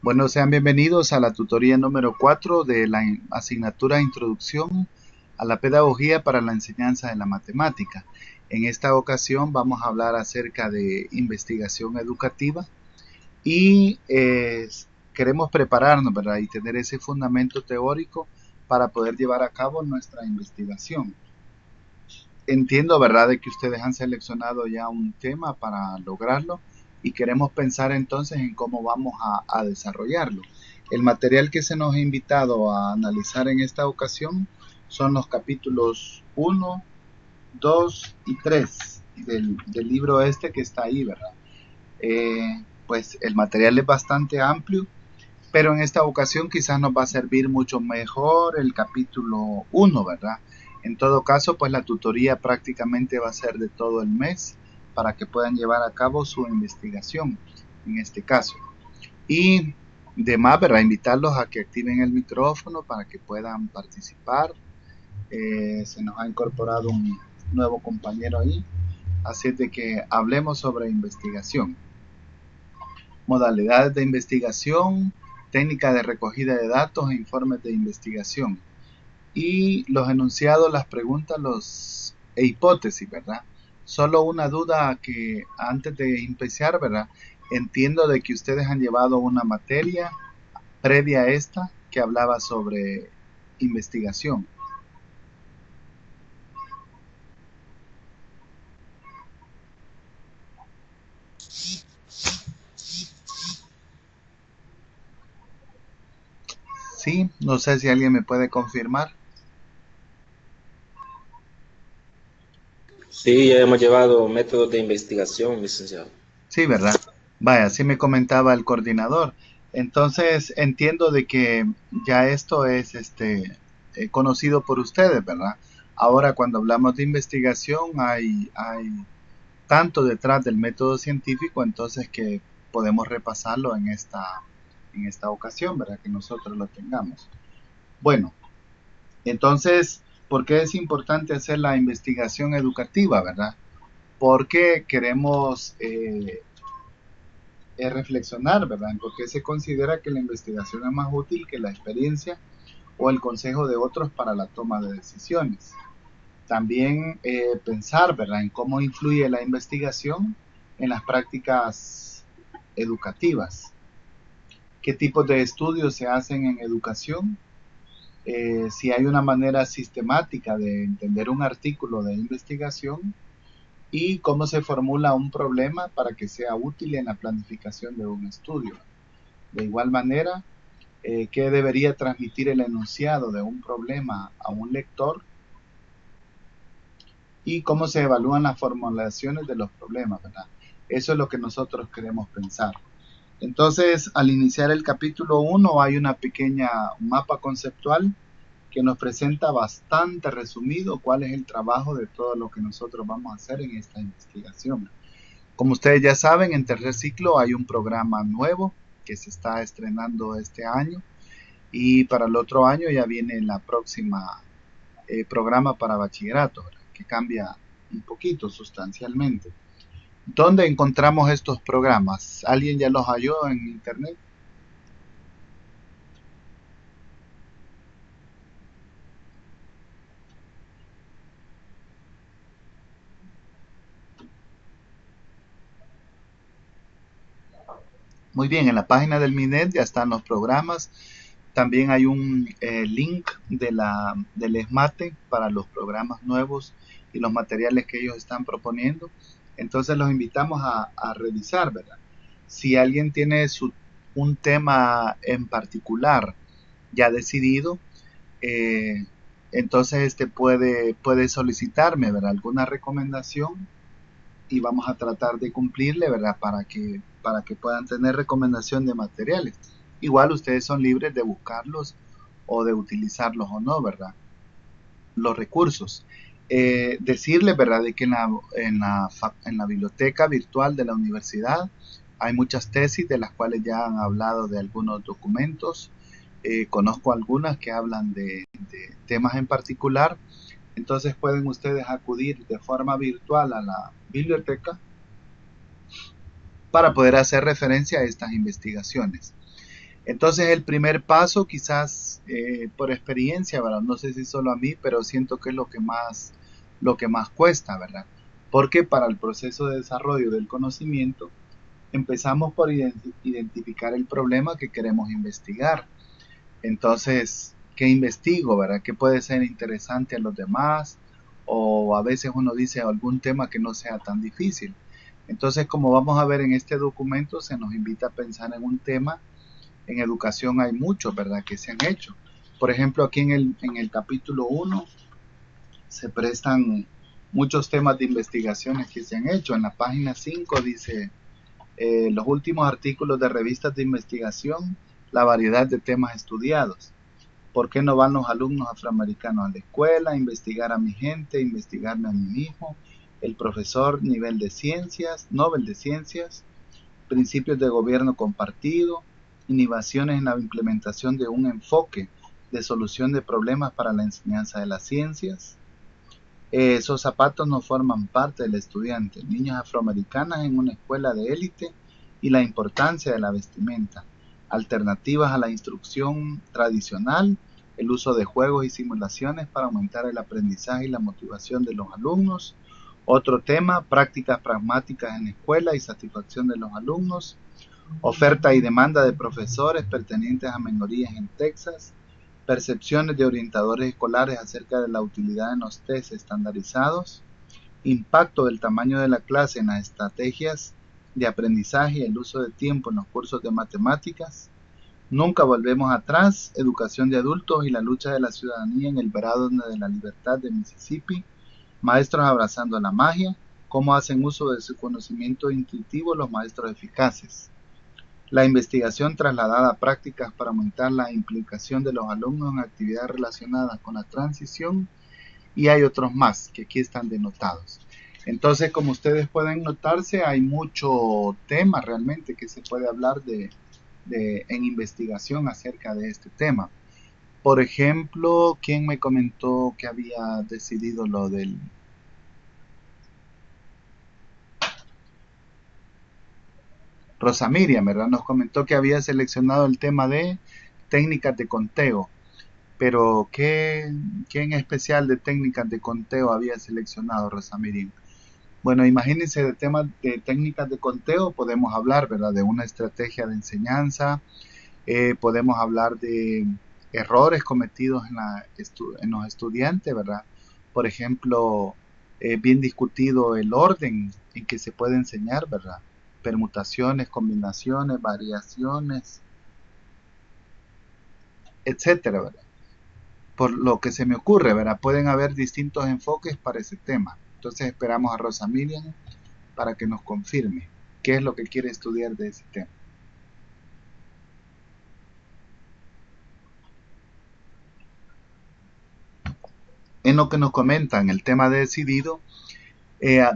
Bueno, sean bienvenidos a la tutoría número 4 de la asignatura Introducción a la Pedagogía para la Enseñanza de la Matemática. En esta ocasión vamos a hablar acerca de investigación educativa y queremos prepararnos, ¿verdad? Y tener ese fundamento teórico para poder llevar a cabo nuestra investigación. Entiendo, ¿verdad?, de que ustedes han seleccionado ya un tema para lograrlo y queremos pensar entonces en cómo vamos a desarrollarlo. El material que se nos ha invitado a analizar en esta ocasión son los capítulos 1, 2 y 3 del libro este que está ahí, ¿verdad? Pues el material es bastante amplio, pero en esta ocasión quizás nos va a servir mucho mejor el capítulo 1, ¿verdad? En todo caso, pues la tutoría prácticamente va a ser de todo el mes para que puedan llevar a cabo su investigación en este caso. Y demás, ¿verdad? Invitarlos a que activen el micrófono para que puedan participar. Se nos ha incorporado un nuevo compañero ahí, así de que hablemos sobre investigación. Modalidades de investigación, técnica de recogida de datos e informes de investigación. Y los enunciados, las preguntas, e hipótesis, ¿verdad? Solo una duda que antes de empezar, ¿verdad? Entiendo de que ustedes han llevado una materia previa a esta que hablaba sobre investigación. Sí, no sé si alguien me puede confirmar. Sí, ya hemos llevado métodos de investigación, licenciado. Sí, ¿verdad? Vaya, sí me comentaba el coordinador. Entonces entiendo de que ya esto es conocido por ustedes, ¿verdad? Ahora cuando hablamos de investigación hay tanto detrás del método científico, entonces que podemos repasarlo en esta ocasión, ¿verdad? Que nosotros lo tengamos. Bueno, entonces, ¿por qué es importante hacer la investigación educativa, verdad? Porque queremos reflexionar, ¿verdad? En por qué se considera que la investigación es más útil que la experiencia o el consejo de otros para la toma de decisiones. También pensar, ¿verdad?, en cómo influye la investigación en las prácticas educativas. ¿Qué tipos de estudios se hacen en educación? Si hay una manera sistemática de entender un artículo de investigación y cómo se formula un problema para que sea útil en la planificación de un estudio. De igual manera, qué debería transmitir el enunciado de un problema a un lector y cómo se evalúan las formulaciones de los problemas, ¿verdad? Eso es lo que nosotros queremos pensar. Entonces, al iniciar el capítulo 1 hay una pequeña mapa conceptual que nos presenta bastante resumido cuál es el trabajo de todo lo que nosotros vamos a hacer en esta investigación. Como ustedes ya saben, en tercer ciclo hay un programa nuevo que se está estrenando este año y para el otro año ya viene la próxima programa para bachillerato, ¿verdad?, que cambia un poquito sustancialmente. ¿Dónde encontramos estos programas? ¿Alguien ya los halló en internet? Muy bien, en la página del MINET ya están los programas. También hay un link del ESMATE para los programas nuevos y los materiales que ellos están proponiendo. Entonces los invitamos a revisar, ¿verdad? Si alguien tiene un tema en particular ya decidido, eh, entonces puede solicitarme, ¿verdad?, alguna recomendación y vamos a tratar de cumplirle, ¿verdad?, para que puedan tener recomendación de materiales. Igual ustedes son libres de buscarlos o de utilizarlos o no, ¿verdad? Los recursos. Decirles, ¿verdad?, de que en la biblioteca virtual de la universidad hay muchas tesis de las cuales ya han hablado de algunos documentos. Conozco algunas que hablan de temas en particular. Entonces pueden ustedes acudir de forma virtual a la biblioteca para poder hacer referencia a estas investigaciones. Entonces el primer paso, quizás por experiencia, ¿verdad? No sé si solo a mí, pero siento que es lo que más cuesta, ¿verdad? Porque para el proceso de desarrollo del conocimiento, empezamos por identificar el problema que queremos investigar. Entonces, ¿qué investigo, verdad? ¿Qué puede ser interesante a los demás? O a veces uno dice algún tema que no sea tan difícil. Entonces, como vamos a ver en este documento, se nos invita a pensar en un tema. En educación hay muchos, ¿verdad?, que se han hecho. Por ejemplo, aquí en el capítulo 1 se prestan muchos temas de investigaciones que se han hecho. En la página 5 dice, los últimos artículos de revistas de investigación, la variedad de temas estudiados. ¿Por qué no van los alumnos afroamericanos a la escuela? Investigar a mi gente, investigarme a mí mismo. El profesor, nivel de ciencias, Nobel de ciencias, principios de gobierno compartido, innovaciones en la implementación de un enfoque de solución de problemas para la enseñanza de las ciencias. Esos zapatos no forman parte del estudiante. Niñas afroamericanas en una escuela de élite y la importancia de la vestimenta. Alternativas a la instrucción tradicional, el uso de juegos y simulaciones para aumentar el aprendizaje y la motivación de los alumnos. Otro tema, prácticas pragmáticas en la escuela y satisfacción de los alumnos. Oferta y demanda de profesores pertenecientes a minorías en Texas. Percepciones de orientadores escolares acerca de la utilidad de los test estandarizados. Impacto del tamaño de la clase en las estrategias de aprendizaje y el uso de tiempo en los cursos de matemáticas. Nunca volvemos atrás, educación de adultos y la lucha de la ciudadanía en el verano de la libertad de Mississippi. Maestros abrazando la magia, cómo hacen uso de su conocimiento intuitivo los maestros eficaces. La investigación trasladada a prácticas para aumentar la implicación de los alumnos en actividades relacionadas con la transición, y hay otros más que aquí están denotados. Entonces, como ustedes pueden notarse, hay mucho tema realmente que se puede hablar en investigación acerca de este tema. Por ejemplo, ¿quién me comentó que había decidido lo del... Rosa Miriam, ¿verdad? Nos comentó que había seleccionado el tema de técnicas de conteo, pero ¿qué en especial de técnicas de conteo había seleccionado Rosa Miriam? Bueno, imagínense de temas de técnicas de conteo, podemos hablar, ¿verdad?, de una estrategia de enseñanza, podemos hablar de errores cometidos en los estudiantes, ¿verdad? Por ejemplo, bien discutido el orden en que se puede enseñar, ¿verdad? Permutaciones, combinaciones, variaciones, etcétera, ¿verdad? Por lo que se me ocurre, ¿verdad? Pueden haber distintos enfoques para ese tema. Entonces esperamos a Rosa Miriam para que nos confirme qué es lo que quiere estudiar de ese tema. En lo que nos comentan el tema de decidido,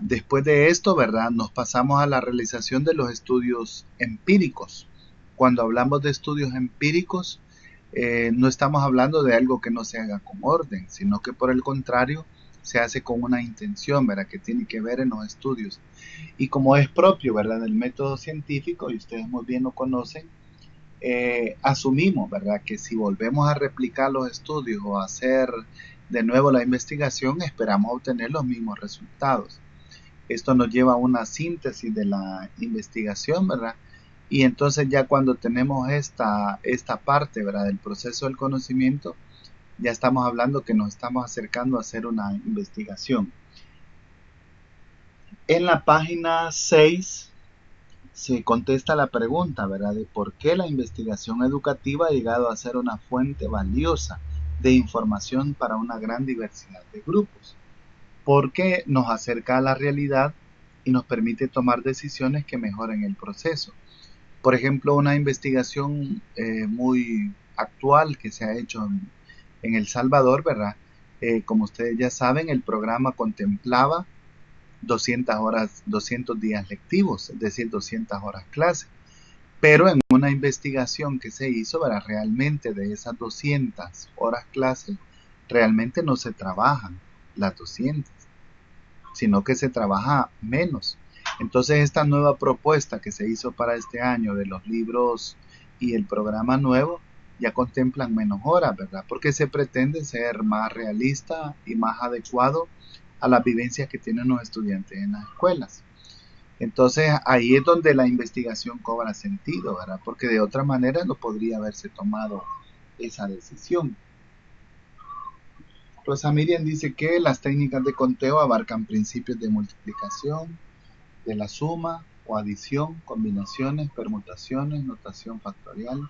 después de esto, ¿verdad?, nos pasamos a la realización de los estudios empíricos. Cuando hablamos de estudios empíricos, no estamos hablando de algo que no se haga con orden, sino que por el contrario, se hace con una intención, ¿verdad?, que tiene que ver en los estudios. Y como es propio, ¿verdad?, del método científico, y ustedes muy bien lo conocen, asumimos, ¿verdad?, que si volvemos a replicar los estudios o a hacer de nuevo la investigación, esperamos obtener los mismos resultados. Esto nos lleva a una síntesis de la investigación, ¿verdad? Y entonces ya cuando tenemos esta parte, ¿verdad?, del proceso del conocimiento, ya estamos hablando que nos estamos acercando a hacer una investigación. En la página 6 se contesta la pregunta, ¿verdad?, de por qué la investigación educativa ha llegado a ser una fuente valiosa de información para una gran diversidad de grupos. Porque nos acerca a la realidad y nos permite tomar decisiones que mejoren el proceso. Por ejemplo, una investigación muy actual que se ha hecho en El Salvador, ¿verdad? Como ustedes ya saben, el programa contemplaba 200 días lectivos, es decir, 200 horas clase. Pero en una investigación que se hizo, ¿verdad?, realmente de esas 200 horas clase, realmente no se trabajan las 200, sino que se trabaja menos. Entonces esta nueva propuesta que se hizo para este año de los libros y el programa nuevo ya contemplan menos horas, ¿verdad? Porque se pretende ser más realista y más adecuado a las vivencias que tienen los estudiantes en las escuelas. Entonces ahí es donde la investigación cobra sentido, ¿verdad? Porque de otra manera no podría haberse tomado esa decisión. Rosa Miriam dice que las técnicas de conteo abarcan principios de multiplicación, de la suma o adición, combinaciones, permutaciones, notación factorial,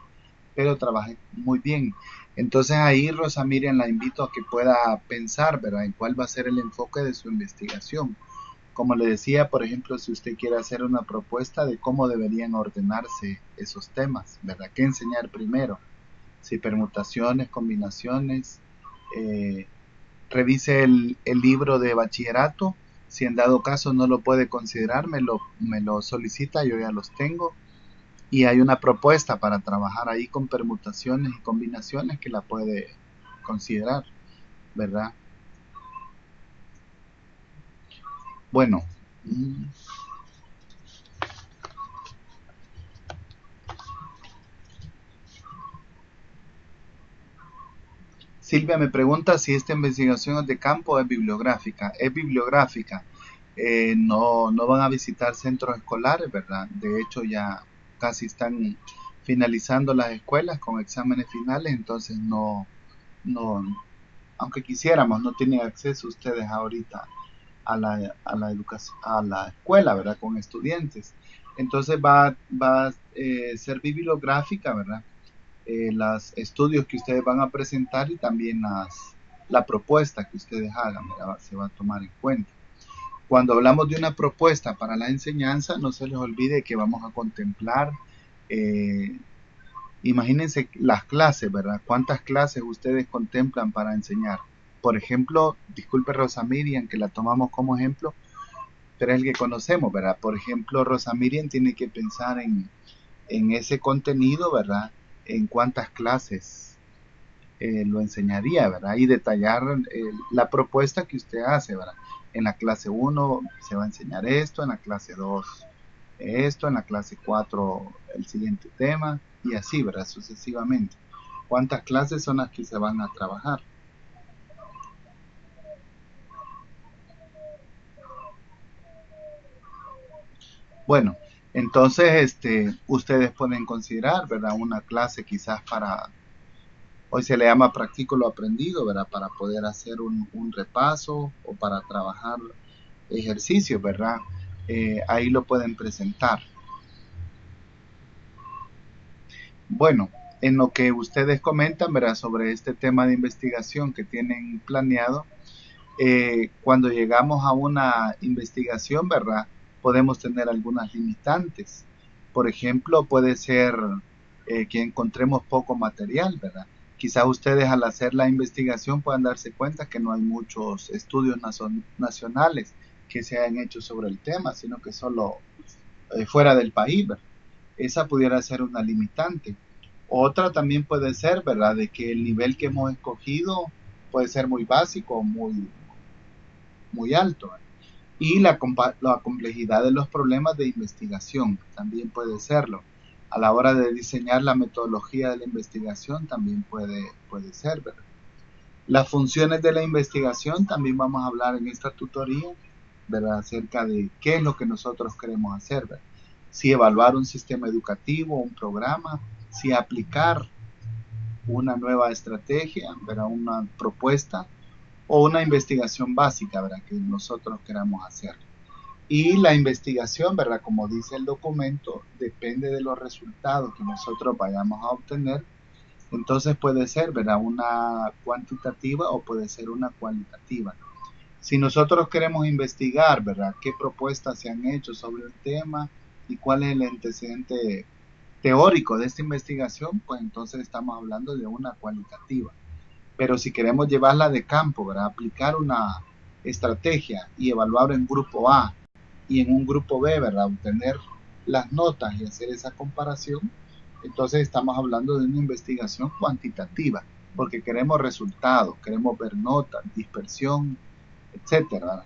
pero trabaja muy bien. Entonces ahí, Rosa Miriam, la invito a que pueda pensar, ¿verdad?, en cuál va a ser el enfoque de su investigación. Como le decía, por ejemplo, si usted quiere hacer una propuesta de cómo deberían ordenarse esos temas, ¿verdad? ¿Qué enseñar primero? Si permutaciones, combinaciones, revise el libro de bachillerato. Si en dado caso no lo puede considerar, me lo solicita, yo ya los tengo. Y hay una propuesta para trabajar ahí con permutaciones y combinaciones que la puede considerar, ¿verdad? Bueno, Silvia me pregunta si esta investigación es de campo o es bibliográfica. Es bibliográfica. No van a visitar centros escolares, ¿verdad? De hecho, ya casi están finalizando las escuelas con exámenes finales, entonces no, aunque quisiéramos, no tienen acceso ustedes ahorita a la educación, a la escuela, ¿verdad? Con estudiantes. Entonces va a ser bibliográfica, ¿verdad? Los estudios que ustedes van a presentar y también la propuesta que ustedes hagan, ¿verdad? Se va a tomar en cuenta. Cuando hablamos de una propuesta para la enseñanza, no se les olvide que vamos a contemplar, eh, imagínense las clases, ¿verdad? ¿Cuántas clases ustedes contemplan para enseñar? Por ejemplo, disculpe Rosa Miriam, que la tomamos como ejemplo, pero es el que conocemos, ¿verdad? Por ejemplo, Rosa Miriam tiene que pensar en ese contenido, ¿verdad? En cuántas clases lo enseñaría, ¿verdad? Y detallar la propuesta que usted hace, ¿verdad? En la clase 1 se va a enseñar esto, en la clase 2 esto, en la clase 4 el siguiente tema y así, ¿verdad? Sucesivamente. ¿Cuántas clases son las que se van a trabajar? Bueno, entonces ustedes pueden considerar, ¿verdad? Una clase quizás para, hoy se le llama practico lo aprendido, ¿verdad? Para poder hacer un repaso o para trabajar ejercicios, ¿verdad? Ahí lo pueden presentar. Bueno, en lo que ustedes comentan, ¿verdad? Sobre este tema de investigación que tienen planeado, cuando llegamos a una investigación, ¿verdad? Podemos tener algunas limitantes. Por ejemplo, puede ser que encontremos poco material, ¿verdad? Quizás ustedes al hacer la investigación puedan darse cuenta que no hay muchos estudios nacionales que se hayan hecho sobre el tema, sino que solo fuera del país, ¿verdad? Esa pudiera ser una limitante. Otra también puede ser, ¿verdad? De que el nivel que hemos escogido puede ser muy básico o muy alto, ¿verdad? Y la complejidad de los problemas de investigación también puede serlo. A la hora de diseñar la metodología de la investigación también puede ser, ¿verdad? Las funciones de la investigación también vamos a hablar en esta tutoría, ¿verdad? Acerca de qué es lo que nosotros queremos hacer, ¿verdad? Si evaluar un sistema educativo, un programa, si aplicar una nueva estrategia, ¿verdad? Una propuesta o una investigación básica, ¿verdad? Que nosotros queramos hacer. Y la investigación, ¿verdad? Como dice el documento, depende de los resultados que nosotros vayamos a obtener. Entonces puede ser, ¿verdad? Una cuantitativa o puede ser una cualitativa. Si nosotros queremos investigar, ¿verdad? ¿Qué propuestas se han hecho sobre el tema y cuál es el antecedente teórico de esta investigación? Pues entonces estamos hablando de una cualitativa. Pero si queremos llevarla de campo, ¿verdad? Aplicar una estrategia y evaluar en grupo A y en un grupo B, ¿verdad? Obtener las notas y hacer esa comparación, entonces estamos hablando de una investigación cuantitativa, porque queremos resultados, queremos ver notas, dispersión, etcétera.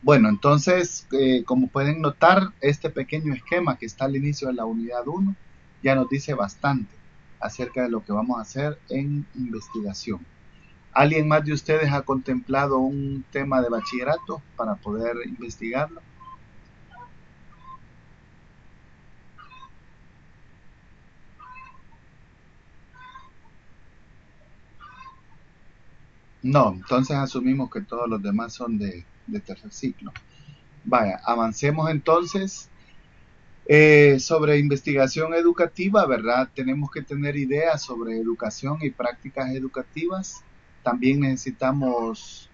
Bueno, entonces, como pueden notar, este pequeño esquema que está al inicio de la unidad 1 ya nos dice bastante acerca de lo que vamos a hacer en investigación. ¿Alguien más de ustedes ha contemplado un tema de bachillerato para poder investigarlo? No, entonces asumimos que todos los demás son de tercer ciclo. Vaya, avancemos entonces. Sobre investigación educativa, ¿verdad? Tenemos que tener ideas sobre educación y prácticas educativas. También necesitamos,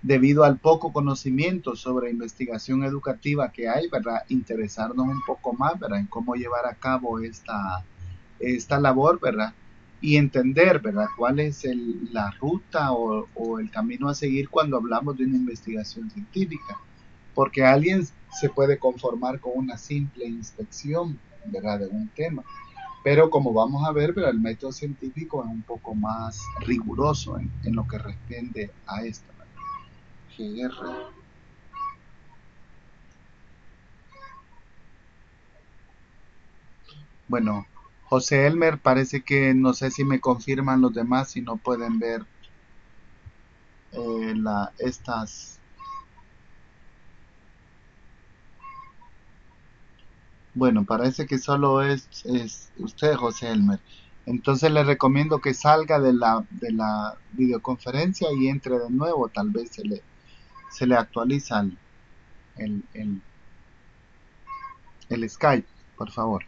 debido al poco conocimiento sobre investigación educativa que hay, ¿verdad? Interesarnos un poco más, ¿verdad? En cómo llevar a cabo esta labor, ¿verdad? Y entender, ¿verdad? Cuál es la ruta o el camino a seguir cuando hablamos de una investigación científica. Porque alguien se puede conformar con una simple inspección, ¿verdad? De un tema. Pero como vamos a ver, ¿verdad? El método científico es un poco más riguroso en lo que responde a esto, ¿verdad? GR. Bueno, José Elmer, parece que no sé si me confirman los demás, si no pueden ver estas. Bueno, parece que solo es usted, José Elmer. Entonces le recomiendo que salga de la videoconferencia y entre de nuevo. Tal vez se le actualiza el, el- el Skype, por favor.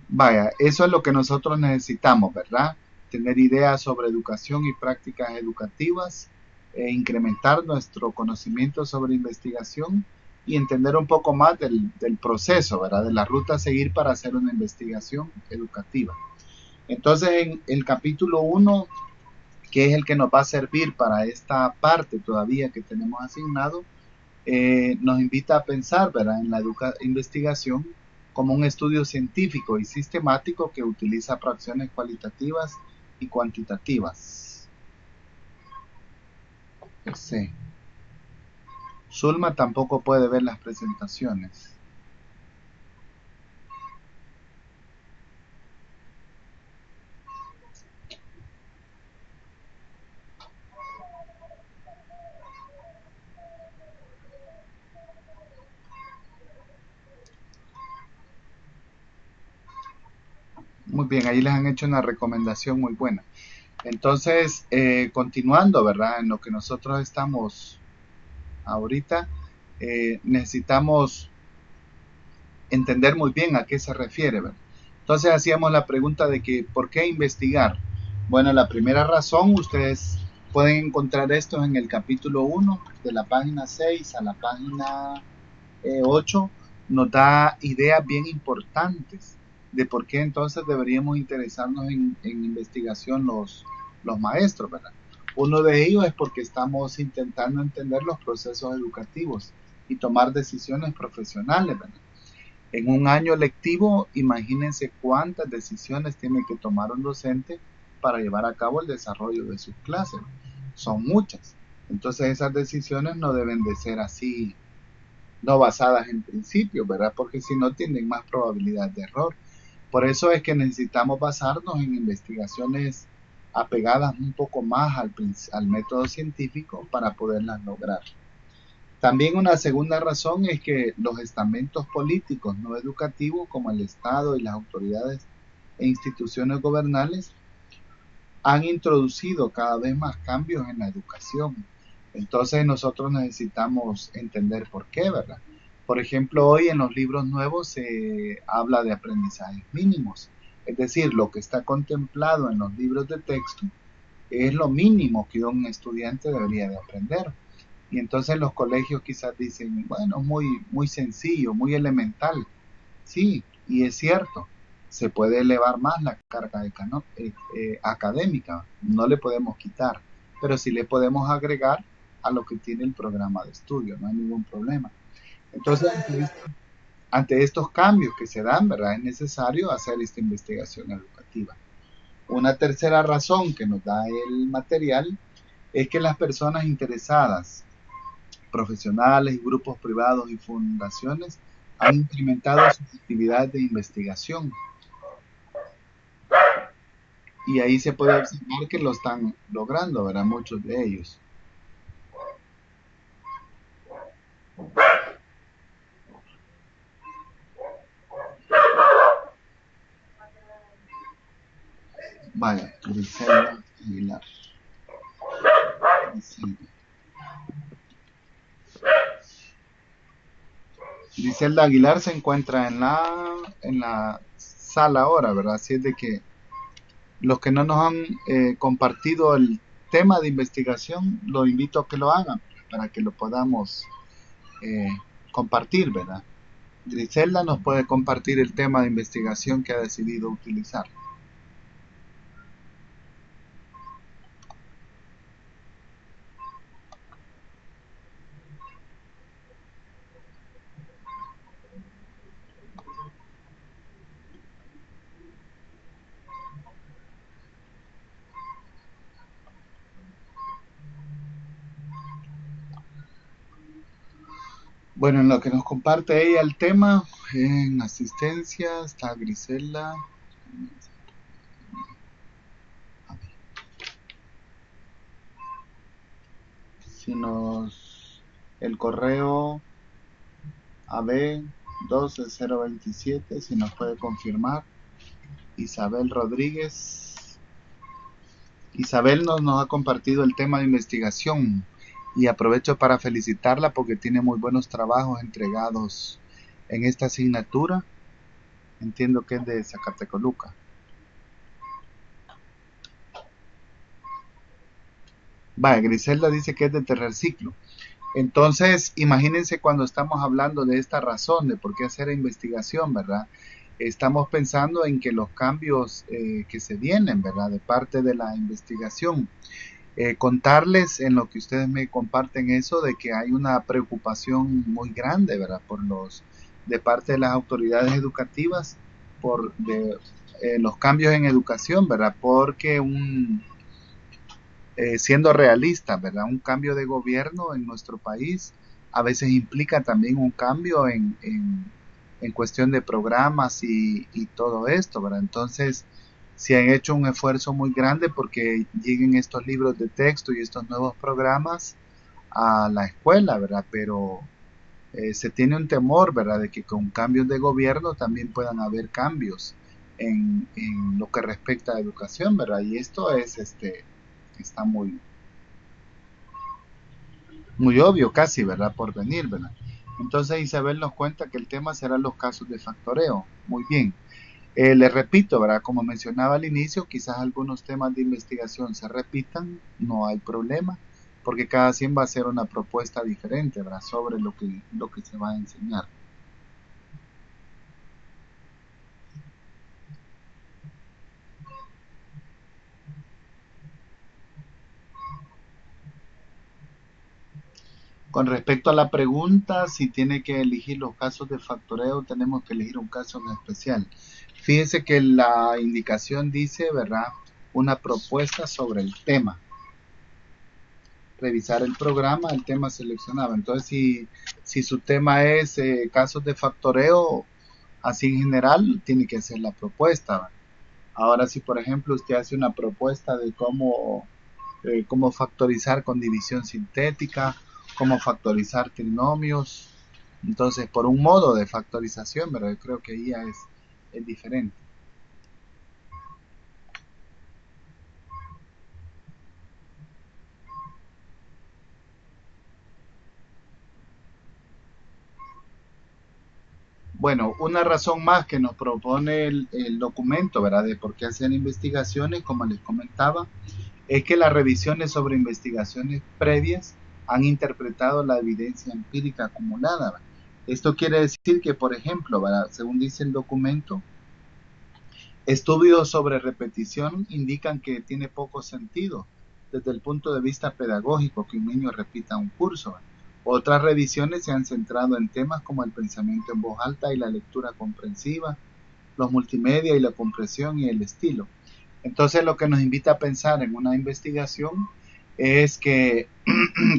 Vaya, eso es lo que nosotros necesitamos, ¿verdad? Tener ideas sobre educación y prácticas educativas, incrementar nuestro conocimiento sobre investigación y entender un poco más del proceso, ¿verdad? De la ruta a seguir para hacer una investigación educativa. Entonces, en el capítulo 1, que es el que nos va a servir para esta parte todavía que tenemos asignado, nos invita a pensar, ¿verdad?, en la investigación como un estudio científico y sistemático que utiliza fracciones cualitativas y cuantitativas. Sí. Zulma tampoco puede ver las presentaciones. Muy bien, ahí les han hecho una recomendación muy buena. Entonces, continuando, ¿verdad? En lo que nosotros estamos ahorita, necesitamos entender muy bien a qué se refiere, ¿verdad? Entonces hacíamos la pregunta de que ¿por qué investigar? Bueno, la primera razón, ustedes pueden encontrar esto en el capítulo 1, de la página 6 a la página 8, nos da ideas bien importantes de por qué entonces deberíamos interesarnos en investigación los maestros, ¿verdad? Uno de ellos es porque estamos intentando entender los procesos educativos y tomar decisiones profesionales, ¿verdad? En un año lectivo, imagínense cuántas decisiones tiene que tomar un docente para llevar a cabo el desarrollo de sus clases. Son muchas. Entonces esas decisiones no deben de ser así, no basadas en principios, ¿verdad? Porque si no tienen más probabilidad de error. Por eso es que necesitamos basarnos en investigaciones apegadas un poco más al método científico para poderlas lograr. También una segunda razón es que los estamentos políticos no educativos como el Estado y las autoridades e instituciones gobernales han introducido cada vez más cambios en la educación. Entonces nosotros necesitamos entender por qué, ¿verdad? Por ejemplo, hoy en los libros nuevos se habla de aprendizajes mínimos, es decir, lo que está contemplado en los libros de texto es lo mínimo que un estudiante debería de aprender. Y entonces los colegios quizás dicen, bueno, muy sencillo, muy elemental. Sí, y es cierto, se puede elevar más la carga académica, no le podemos quitar, pero sí le podemos agregar a lo que tiene el programa de estudio, no hay ningún problema. Entonces, ante estos cambios que se dan, ¿verdad? Es necesario hacer esta investigación educativa. Una tercera razón que nos da el material es que las personas interesadas, profesionales, grupos privados y fundaciones han incrementado sus actividades de investigación. Y ahí se puede observar que lo están logrando, ¿verdad? Muchos de ellos. Vaya, Griselda Aguilar. Griselda Aguilar se encuentra en la sala ahora, ¿verdad? Así es de que los que no nos han compartido el tema de investigación, los invito a que lo hagan para que lo podamos eh, compartir, ¿verdad? Griselda nos puede compartir el tema de investigación que ha decidido utilizar. Bueno, en lo que nos comparte ella el tema, en asistencia está Griselda. Si nos el correo AB12027, si nos puede confirmar. Isabel Rodríguez. Isabel nos ha compartido el tema de investigación y aprovecho para felicitarla porque tiene muy buenos trabajos entregados en esta asignatura. Entiendo que es de Zacatecoluca. Vaya, Griselda dice que es de tercer ciclo. Entonces, imagínense cuando estamos hablando de esta razón, de por qué hacer investigación, ¿verdad? Estamos pensando en que los cambios que se vienen, ¿verdad? De parte de la investigación. Contarles en lo que ustedes me comparten eso, de que hay una preocupación muy grande, ¿verdad? De parte de las autoridades educativas, los cambios en educación, ¿verdad? Porque siendo realistas, ¿verdad? Un cambio de gobierno en nuestro país a veces implica también un cambio en cuestión de programas y todo esto, ¿verdad? Entonces, se han hecho un esfuerzo muy grande porque lleguen estos libros de texto y estos nuevos programas a la escuela, ¿verdad? Pero se tiene un temor, ¿verdad? De que con cambios de gobierno también puedan haber cambios en lo que respecta a educación, ¿verdad? Y esto está muy obvio casi, ¿verdad? Por venir, ¿verdad? Entonces Isabel nos cuenta que el tema será los casos de factoreo. Muy bien. Les repito, ¿verdad? Como mencionaba al inicio, quizás algunos temas de investigación se repitan, no hay problema, porque cada 100 va a ser una propuesta diferente, ¿verdad? Sobre lo que se va a enseñar. Con respecto a la pregunta, si tiene que elegir los casos de factoreo, tenemos que elegir un caso en especial. Fíjense que la indicación dice, ¿verdad? Una propuesta sobre el tema. Revisar el programa, el tema seleccionado. Entonces, si su tema es casos de factoreo, así en general, tiene que hacer la propuesta. Ahora, si por ejemplo usted hace una propuesta de cómo factorizar con división sintética, cómo factorizar trinomios, entonces por un modo de factorización, pero yo creo que ahí ya es diferente. Bueno, una razón más que nos propone el documento, ¿verdad? De por qué hacer investigaciones, como les comentaba, es que las revisiones sobre investigaciones previas han interpretado la evidencia empírica acumulada, ¿verdad? Esto quiere decir que, por ejemplo, ¿verdad? Según dice el documento, estudios sobre repetición indican que tiene poco sentido desde el punto de vista pedagógico que un niño repita un curso. Otras revisiones se han centrado en temas como el pensamiento en voz alta y la lectura comprensiva, los multimedia y la compresión y el estilo. Entonces lo que nos invita a pensar en una investigación es que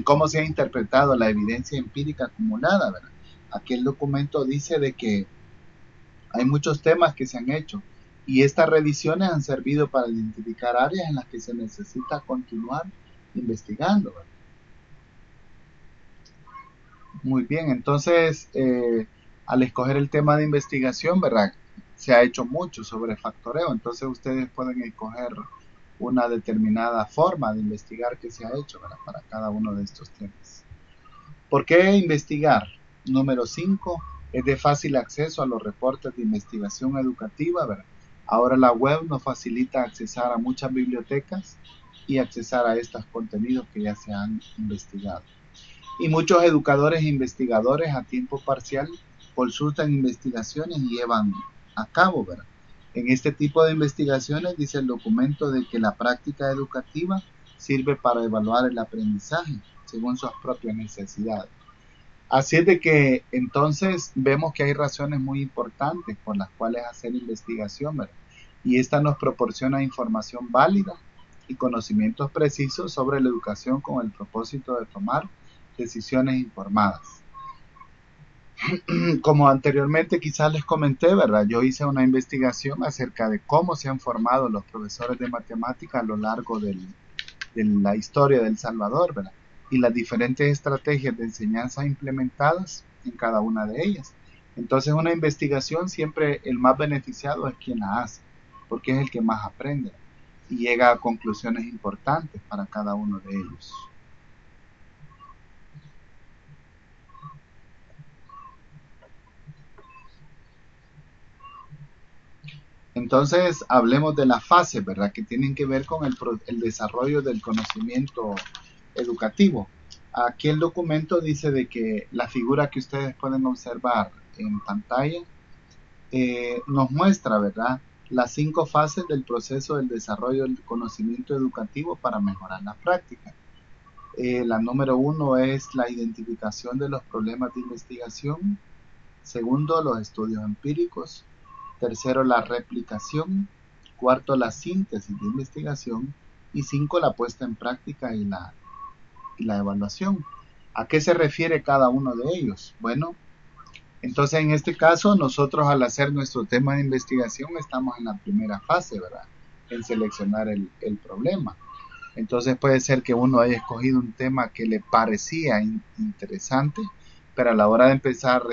cómo se ha interpretado la evidencia empírica acumulada, ¿verdad? Aquí el documento dice de que hay muchos temas que se han hecho y estas revisiones han servido para identificar áreas en las que se necesita continuar investigando, ¿verdad? Muy bien, entonces al escoger el tema de investigación, ¿verdad? Se ha hecho mucho sobre factoreo, entonces ustedes pueden escoger una determinada forma de investigar que se ha hecho, ¿verdad? Para cada uno de estos temas. ¿Por qué investigar? Número 5, es de fácil acceso a los reportes de investigación educativa, ¿verdad? Ahora la web nos facilita accesar a muchas bibliotecas y accesar a estos contenidos que ya se han investigado. Y muchos educadores e investigadores a tiempo parcial consultan investigaciones y llevan a cabo, ¿verdad? En este tipo de investigaciones dice el documento de que la práctica educativa sirve para evaluar el aprendizaje según sus propias necesidades. Así es de que entonces vemos que hay razones muy importantes por las cuales hacer investigación, ¿verdad? Y esta nos proporciona información válida y conocimientos precisos sobre la educación con el propósito de tomar decisiones informadas. Como anteriormente quizás les comenté, ¿verdad? Yo hice una investigación acerca de cómo se han formado los profesores de matemática a lo largo de la historia de El Salvador, ¿verdad? Y las diferentes estrategias de enseñanza implementadas en cada una de ellas. Entonces una investigación siempre el más beneficiado es quien la hace, porque es el que más aprende y llega a conclusiones importantes para cada uno de ellos. Entonces, hablemos de las fases, ¿verdad? Que tienen que ver con el desarrollo del conocimiento educativo. Aquí el documento dice de que la figura que ustedes pueden observar en pantalla nos muestra, ¿verdad? Las 5 fases del proceso del desarrollo del conocimiento educativo para mejorar la práctica. La número 1 es la identificación de los problemas de investigación. Segundo, los estudios empíricos. Tercero, la replicación. Cuarto, la síntesis de investigación. Y 5, la puesta en práctica y la evaluación. ¿A qué se refiere cada uno de ellos? Bueno, entonces en este caso nosotros al hacer nuestro tema de investigación estamos en la primera fase, ¿verdad? En seleccionar el problema. Entonces puede ser que uno haya escogido un tema que le parecía interesante, pero a la hora de empezar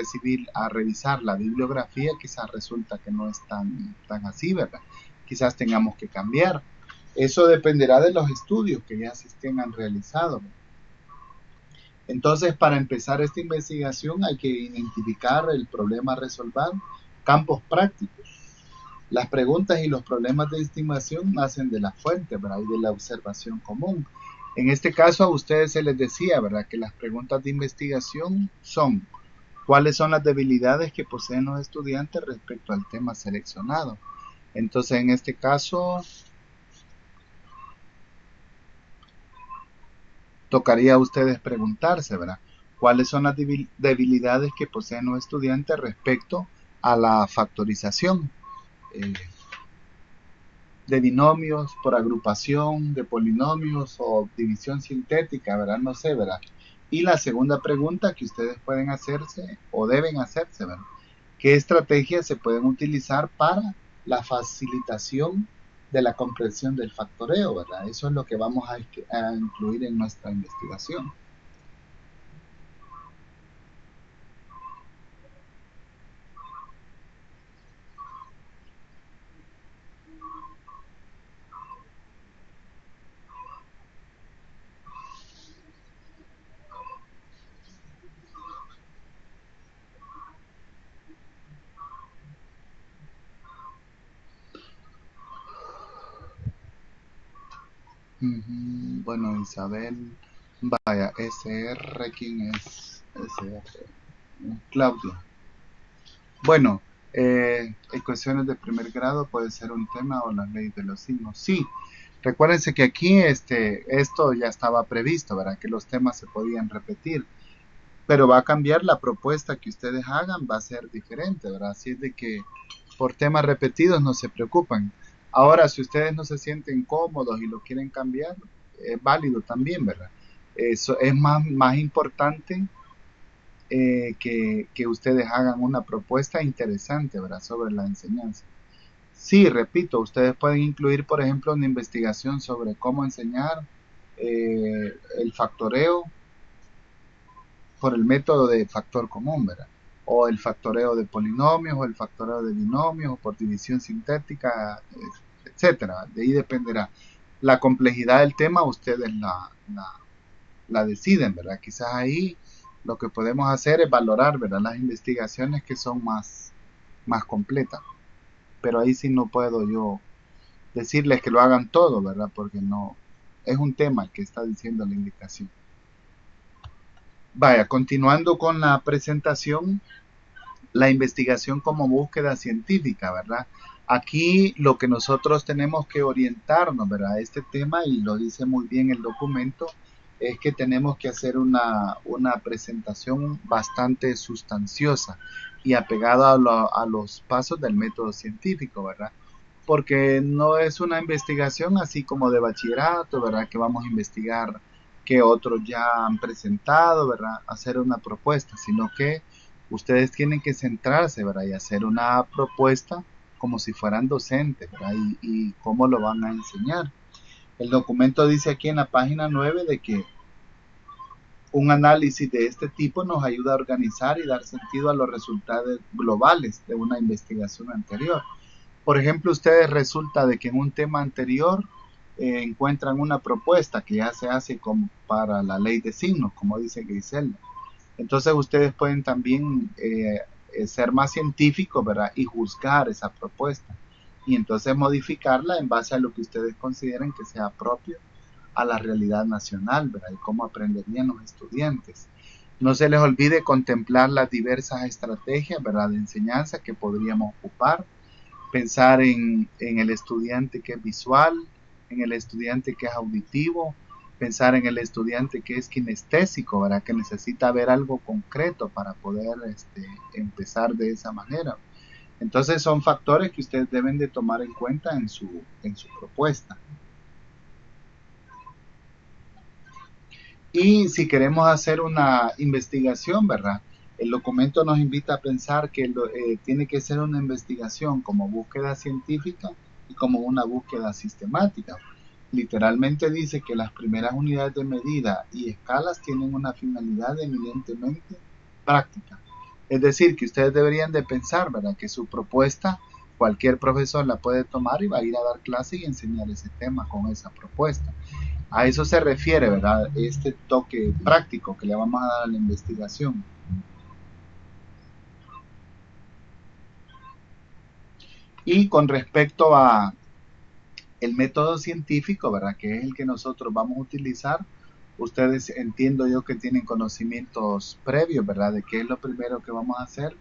a revisar la bibliografía, quizás resulta que no es tan así, ¿verdad? Quizás tengamos que cambiar. Eso dependerá de los estudios que ya se tengan realizados. Entonces, para empezar esta investigación hay que identificar el problema a resolver, campos prácticos. Las preguntas y los problemas de estimación nacen de la fuente, ¿verdad? Y de la observación común. En este caso a ustedes se les decía, ¿verdad? Que las preguntas de investigación son: ¿cuáles son las debilidades que poseen los estudiantes respecto al tema seleccionado? Entonces, en este caso, tocaría a ustedes preguntarse, ¿verdad? ¿Cuáles son las debilidades que poseen los estudiantes respecto a la factorización? De binomios por agrupación, de polinomios o división sintética, ¿verdad? No sé, ¿verdad? Y la segunda pregunta que ustedes pueden hacerse o deben hacerse, ¿verdad? ¿Qué estrategias se pueden utilizar para la facilitación de la comprensión del factoreo, ¿verdad? Eso es lo que vamos a incluir en nuestra investigación. Bueno, Isabel, vaya, SR, ¿quién es SR? Claudia. Bueno, ecuaciones de primer grado puede ser un tema o la ley de los signos. Sí, recuérdense que aquí esto ya estaba previsto, ¿verdad? Que los temas se podían repetir, pero va a cambiar la propuesta que ustedes hagan, va a ser diferente, ¿verdad? Así es de que por temas repetidos no se preocupan. Ahora, si ustedes no se sienten cómodos y lo quieren cambiar, es válido también, ¿verdad? Eso es más importante que ustedes hagan una propuesta interesante, ¿verdad? Sobre la enseñanza. Sí, repito, ustedes pueden incluir, por ejemplo, una investigación sobre cómo enseñar el factoreo por el método de factor común, ¿verdad? O el factoreo de polinomios, o el factoreo de binomios, o por división sintética, etcétera. De ahí dependerá. La complejidad del tema ustedes la deciden, ¿verdad? Quizás ahí lo que podemos hacer es valorar, ¿verdad? Las investigaciones que son más completas. Pero ahí sí no puedo yo decirles que lo hagan todo, ¿verdad? Porque no es un tema el que está diciendo la indicación. Vaya, continuando con la presentación, la investigación como búsqueda científica, ¿verdad? Aquí lo que nosotros tenemos que orientarnos, ¿verdad? Este tema, y lo dice muy bien el documento, es que tenemos que hacer una presentación bastante sustanciosa y apegada a los pasos del método científico, ¿verdad? Porque no es una investigación así como de bachillerato, ¿verdad? Que vamos a investigar que otros ya han presentado, ¿verdad? Hacer una propuesta, sino que ustedes tienen que centrarse, ¿verdad? Y hacer una propuesta como si fueran docentes, ¿verdad? Y cómo lo van a enseñar. El documento dice aquí en la página 9 de que un análisis de este tipo nos ayuda a organizar y dar sentido a los resultados globales de una investigación anterior. Por ejemplo, ustedes resulta de que en un tema anterior encuentran una propuesta que ya se hace como para la ley de signos, como dice Griselda. Entonces ustedes pueden también ser más científicos, ¿verdad? Y juzgar esa propuesta. Y entonces modificarla en base a lo que ustedes consideren que sea propio a la realidad nacional, ¿verdad? Y cómo aprenderían los estudiantes. No se les olvide contemplar las diversas estrategias, ¿verdad? De enseñanza que podríamos ocupar. Pensar en el estudiante que es visual, en el estudiante que es auditivo, pensar en el estudiante que es kinestésico, ¿verdad? Que necesita ver algo concreto para poder empezar de esa manera. Entonces son factores que ustedes deben de tomar en cuenta en su propuesta. Y si queremos hacer una investigación, ¿verdad? El documento nos invita a pensar que tiene que ser una investigación como búsqueda científica y como una búsqueda sistemática. Literalmente dice que las primeras unidades de medida y escalas tienen una finalidad eminentemente práctica. Es decir, que ustedes deberían de pensar, ¿verdad? Que su propuesta cualquier profesor la puede tomar y va a ir a dar clase y enseñar ese tema con esa propuesta. A eso se refiere, ¿verdad? Este toque práctico que le vamos a dar a la investigación. Y con respecto a el método científico, ¿verdad? Que es el que nosotros vamos a utilizar. Ustedes entiendo yo que tienen conocimientos previos, ¿verdad? De qué es lo primero que vamos a hacer.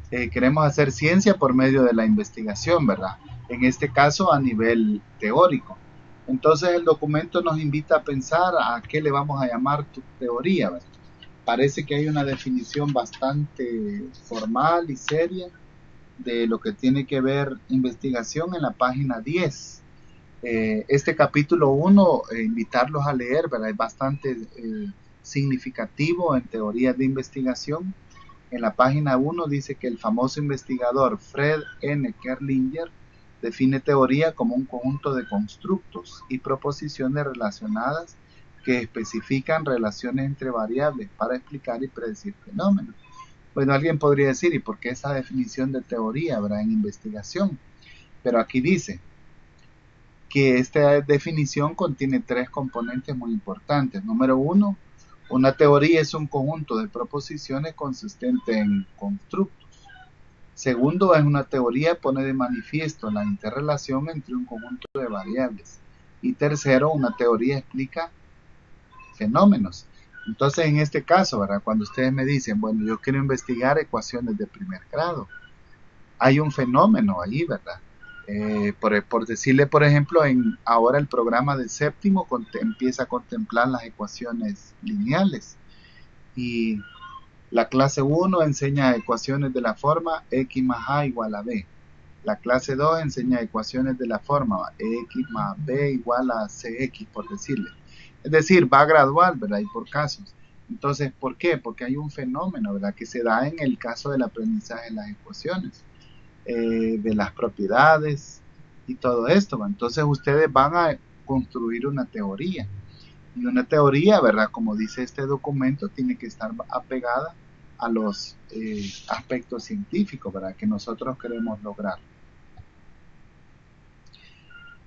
Queremos hacer ciencia por medio de la investigación, ¿verdad? En este caso a nivel teórico. Entonces el documento nos invita a pensar a qué le vamos a llamar tu teoría, ¿verdad? Parece que hay una definición bastante formal y seria de lo que tiene que ver investigación en la página 10. Este capítulo 1, invitarlos a leer, ¿verdad? Es bastante significativo en teorías de investigación. En la página 1 dice que el famoso investigador Fred N. Kerlinger define teoría como un conjunto de constructos y proposiciones relacionadas que especifican relaciones entre variables para explicar y predecir fenómenos. Bueno, alguien podría decir, ¿y por qué esa definición de teoría, ¿verdad? En investigación? Pero aquí dice que esta definición contiene tres componentes muy importantes. Número uno, una teoría es un conjunto de proposiciones consistente en constructos. Segundo, es una teoría pone de manifiesto la interrelación entre un conjunto de variables. Y tercero, una teoría explica fenómenos. Entonces, en este caso, ¿verdad? Cuando ustedes me dicen, bueno, yo quiero investigar ecuaciones de primer grado, hay un fenómeno ahí, ¿verdad? Por decirle, por ejemplo, ahora el programa de séptimo empieza a contemplar las ecuaciones lineales y la clase 1 enseña ecuaciones de la forma x más a igual a b. La clase 2 enseña ecuaciones de la forma x más b igual a cx, por decirle. Es decir, va gradual, ¿verdad? Y por casos. Entonces, ¿por qué? Porque hay un fenómeno, ¿verdad? Que se da en el caso del aprendizaje de las ecuaciones, de las propiedades y todo esto, ¿verdad? Entonces, ustedes van a construir una teoría. Y una teoría, ¿verdad? Como dice este documento, tiene que estar apegada a los aspectos científicos, ¿verdad? Que nosotros queremos lograr.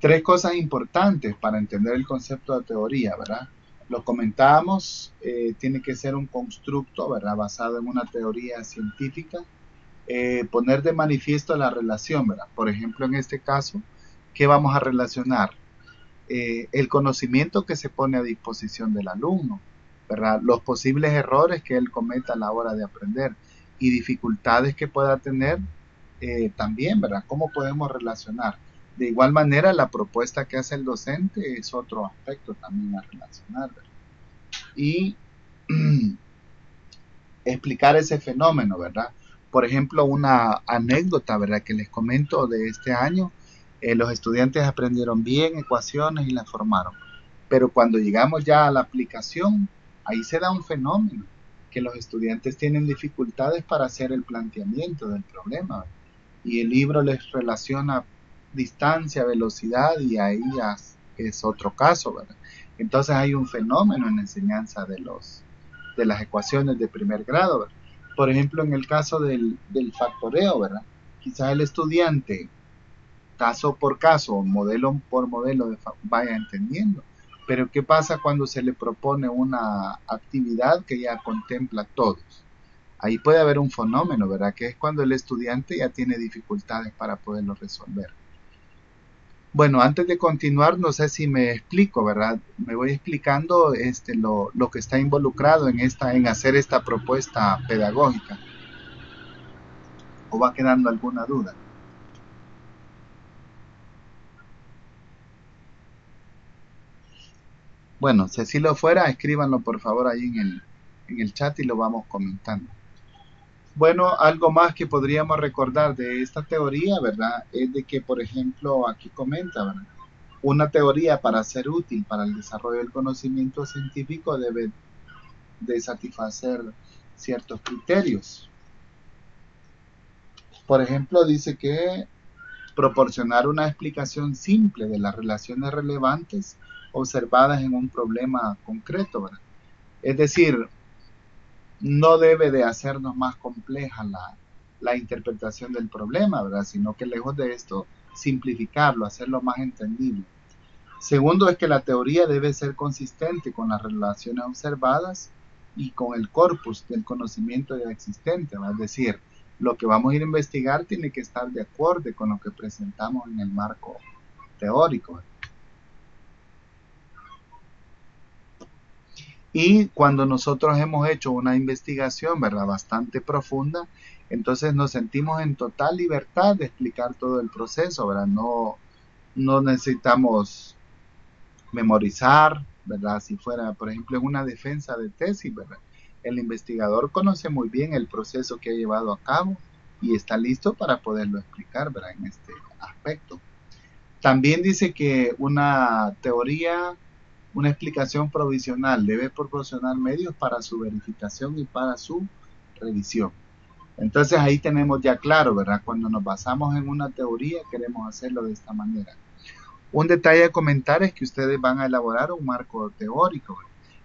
Tres cosas importantes para entender el concepto de teoría, ¿verdad? Lo comentábamos, tiene que ser un constructo, ¿verdad? Basado en una teoría científica. Poner de manifiesto la relación, ¿verdad? Por ejemplo, en este caso, ¿qué vamos a relacionar? El conocimiento que se pone a disposición del alumno, ¿verdad? Los posibles errores que él cometa a la hora de aprender y dificultades que pueda tener también, ¿verdad? ¿Cómo podemos relacionar? De igual manera, la propuesta que hace el docente es otro aspecto también a relacionar, ¿verdad? Y explicar ese fenómeno, ¿verdad? Por ejemplo, una anécdota, ¿verdad? Que les comento de este año, los estudiantes aprendieron bien ecuaciones y las formaron, pero cuando llegamos ya a la aplicación, ahí se da un fenómeno, que los estudiantes tienen dificultades para hacer el planteamiento del problema, ¿verdad? Y el libro les relaciona distancia, velocidad y ahí ya es otro caso, ¿verdad? Entonces hay un fenómeno en la enseñanza de las ecuaciones de primer grado, ¿verdad? Por ejemplo, en el caso del factoreo, ¿verdad? Quizás el estudiante, caso por caso, modelo por modelo, vaya entendiendo. Pero ¿qué pasa cuando se le propone una actividad que ya contempla todos? Ahí puede haber un fenómeno, ¿verdad? Que es cuando el estudiante ya tiene dificultades para poderlo resolver. Bueno, antes de continuar, no sé si me explico, ¿verdad? Me voy explicando lo que está involucrado en hacer esta propuesta pedagógica. ¿O va quedando alguna duda? Bueno, si así lo fuera, escríbanlo por favor ahí en el chat y lo vamos comentando. Bueno, algo más que podríamos recordar de esta teoría, ¿verdad? Es de que, por ejemplo, aquí comenta, ¿verdad? Una teoría para ser útil para el desarrollo del conocimiento científico debe de satisfacer ciertos criterios. Por ejemplo, dice que proporcionar una explicación simple de las relaciones relevantes observadas en un problema concreto, ¿verdad? Es decir, no debe de hacernos más compleja la interpretación del problema, ¿verdad? Sino que lejos de esto, simplificarlo, hacerlo más entendible. Segundo es que la teoría debe ser consistente con las relaciones observadas y con el corpus del conocimiento ya existente, ¿verdad? Es decir, lo que vamos a ir a investigar tiene que estar de acuerdo con lo que presentamos en el marco teórico. Y cuando nosotros hemos hecho una investigación, ¿verdad?, bastante profunda, entonces nos sentimos en total libertad de explicar todo el proceso, ¿verdad? No necesitamos memorizar, ¿verdad? Si fuera, por ejemplo, en una defensa de tesis, ¿verdad? El investigador conoce muy bien el proceso que ha llevado a cabo y está listo para poderlo explicar, ¿verdad? En este aspecto. También dice que una teoría, una explicación provisional debe proporcionar medios para su verificación y para su revisión. Entonces ahí tenemos ya claro, ¿verdad? Cuando nos basamos en una teoría queremos hacerlo de esta manera. Un detalle a comentar es que ustedes van a elaborar un marco teórico.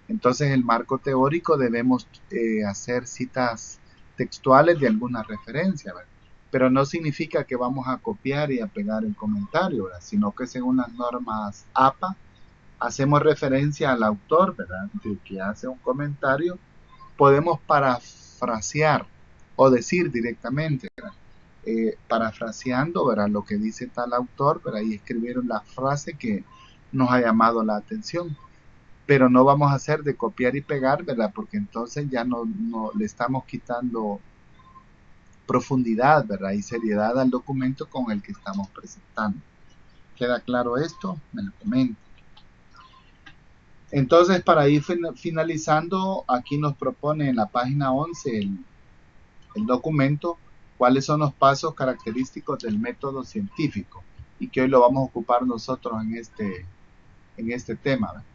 Entonces el marco teórico debemos hacer citas textuales de alguna referencia, ¿verdad? Pero no significa que vamos a copiar y a pegar el comentario, ¿verdad? Sino que según las normas APA hacemos referencia al autor, ¿verdad? De que hace un comentario, podemos parafrasear o decir directamente, ¿verdad? Parafraseando, ¿verdad?, lo que dice tal autor, ¿verdad?, y escribieron la frase que nos ha llamado la atención. Pero no vamos a hacer de copiar y pegar, ¿verdad? Porque entonces ya no le estamos quitando profundidad, ¿verdad?, y seriedad al documento con el que estamos presentando. ¿Queda claro esto? Me lo comenta. Entonces, para ir finalizando, aquí nos propone en la página 11 el documento cuáles son los pasos característicos del método científico y que hoy lo vamos a ocupar nosotros en este tema, ¿verdad?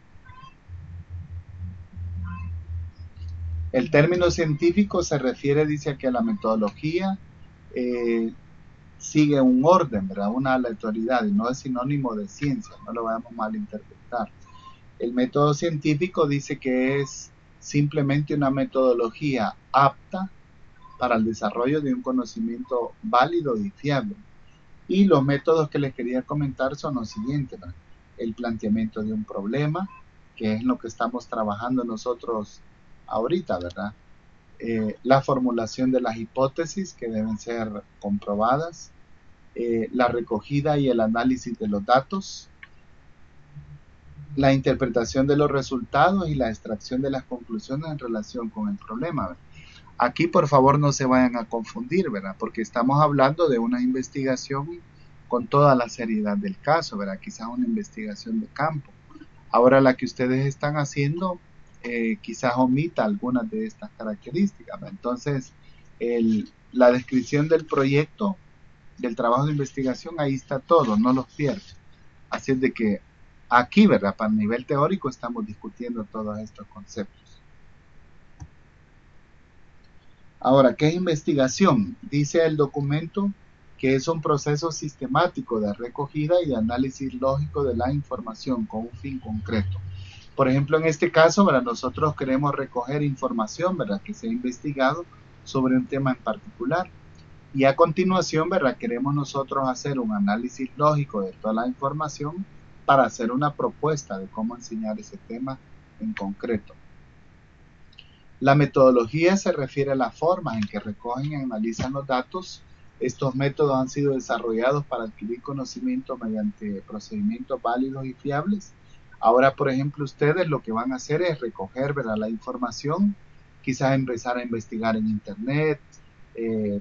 El término científico se refiere, dice, a que la metodología sigue un orden, ¿verdad? Una aleatoriedad, y no es sinónimo de ciencia, no lo vayamos a malinterpretar. El método científico dice que es simplemente una metodología apta para el desarrollo de un conocimiento válido y fiable. Y los métodos que les quería comentar son los siguientes, ¿verdad? El planteamiento de un problema, que es lo que estamos trabajando nosotros ahorita, ¿verdad? La formulación de las hipótesis que deben ser comprobadas, la recogida y el análisis de los datos, la interpretación de los resultados y la extracción de las conclusiones en relación con el problema, ¿verdad? Aquí, por favor, no se vayan a confundir, ¿verdad? Porque estamos hablando de una investigación con toda la seriedad del caso, ¿verdad? Quizás una investigación de campo. Ahora la que ustedes están haciendo quizás omita algunas de estas características, ¿verdad? Entonces, la descripción del proyecto, del trabajo de investigación, ahí está todo, no los pierdes. Así es de que aquí, ¿verdad? Para el nivel teórico estamos discutiendo todos estos conceptos. Ahora, ¿qué es investigación? Dice el documento que es un proceso sistemático de recogida y de análisis lógico de la información con un fin concreto. Por ejemplo, en este caso, ¿verdad? Nosotros queremos recoger información, ¿verdad? Que se ha investigado sobre un tema en particular. Y a continuación, ¿verdad? Queremos nosotros hacer un análisis lógico de toda la información para hacer una propuesta de cómo enseñar ese tema en concreto. La metodología se refiere a la forma en que recogen y analizan los datos. Estos métodos han sido desarrollados para adquirir conocimiento mediante procedimientos válidos y fiables. Ahora, por ejemplo, ustedes lo que van a hacer es recoger, ¿verdad?, la información, quizás empezar a investigar en internet,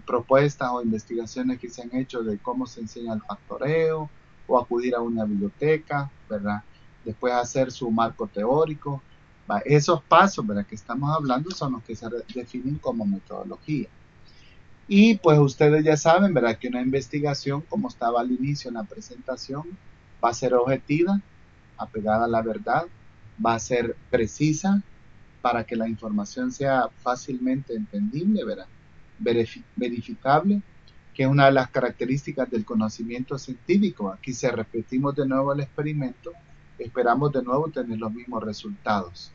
propuestas o investigaciones que se han hecho de cómo se enseña el factoreo, o acudir a una biblioteca, ¿verdad? Después hacer su marco teórico. Esos pasos, ¿verdad?, que estamos hablando son los que se definen como metodología. Y pues ustedes ya saben, ¿verdad?, que una investigación, como estaba al inicio en la presentación, va a ser objetiva, apegada a la verdad, va a ser precisa para que la información sea fácilmente entendible, ¿verdad?, verificable, que es una de las características del conocimiento científico. Aquí se repetimos de nuevo el experimento, esperamos de nuevo tener los mismos resultados.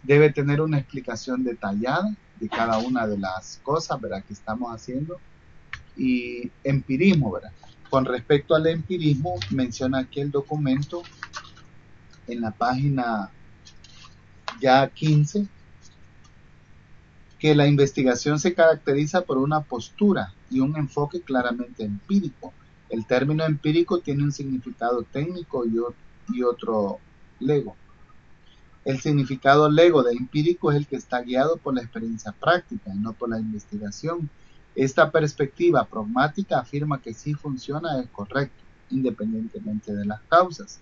Debe tener una explicación detallada de cada una de las cosas, ¿verdad?, que estamos haciendo. Y empirismo, ¿verdad? Con respecto al empirismo, menciona aquí el documento en la página ya 15, que la investigación se caracteriza por una postura y un enfoque claramente empírico. El término empírico tiene un significado técnico y otro lego. El significado lego de empírico es el que está guiado por la experiencia práctica y no por la investigación. Esta perspectiva pragmática afirma que si funciona es correcto, independientemente de las causas.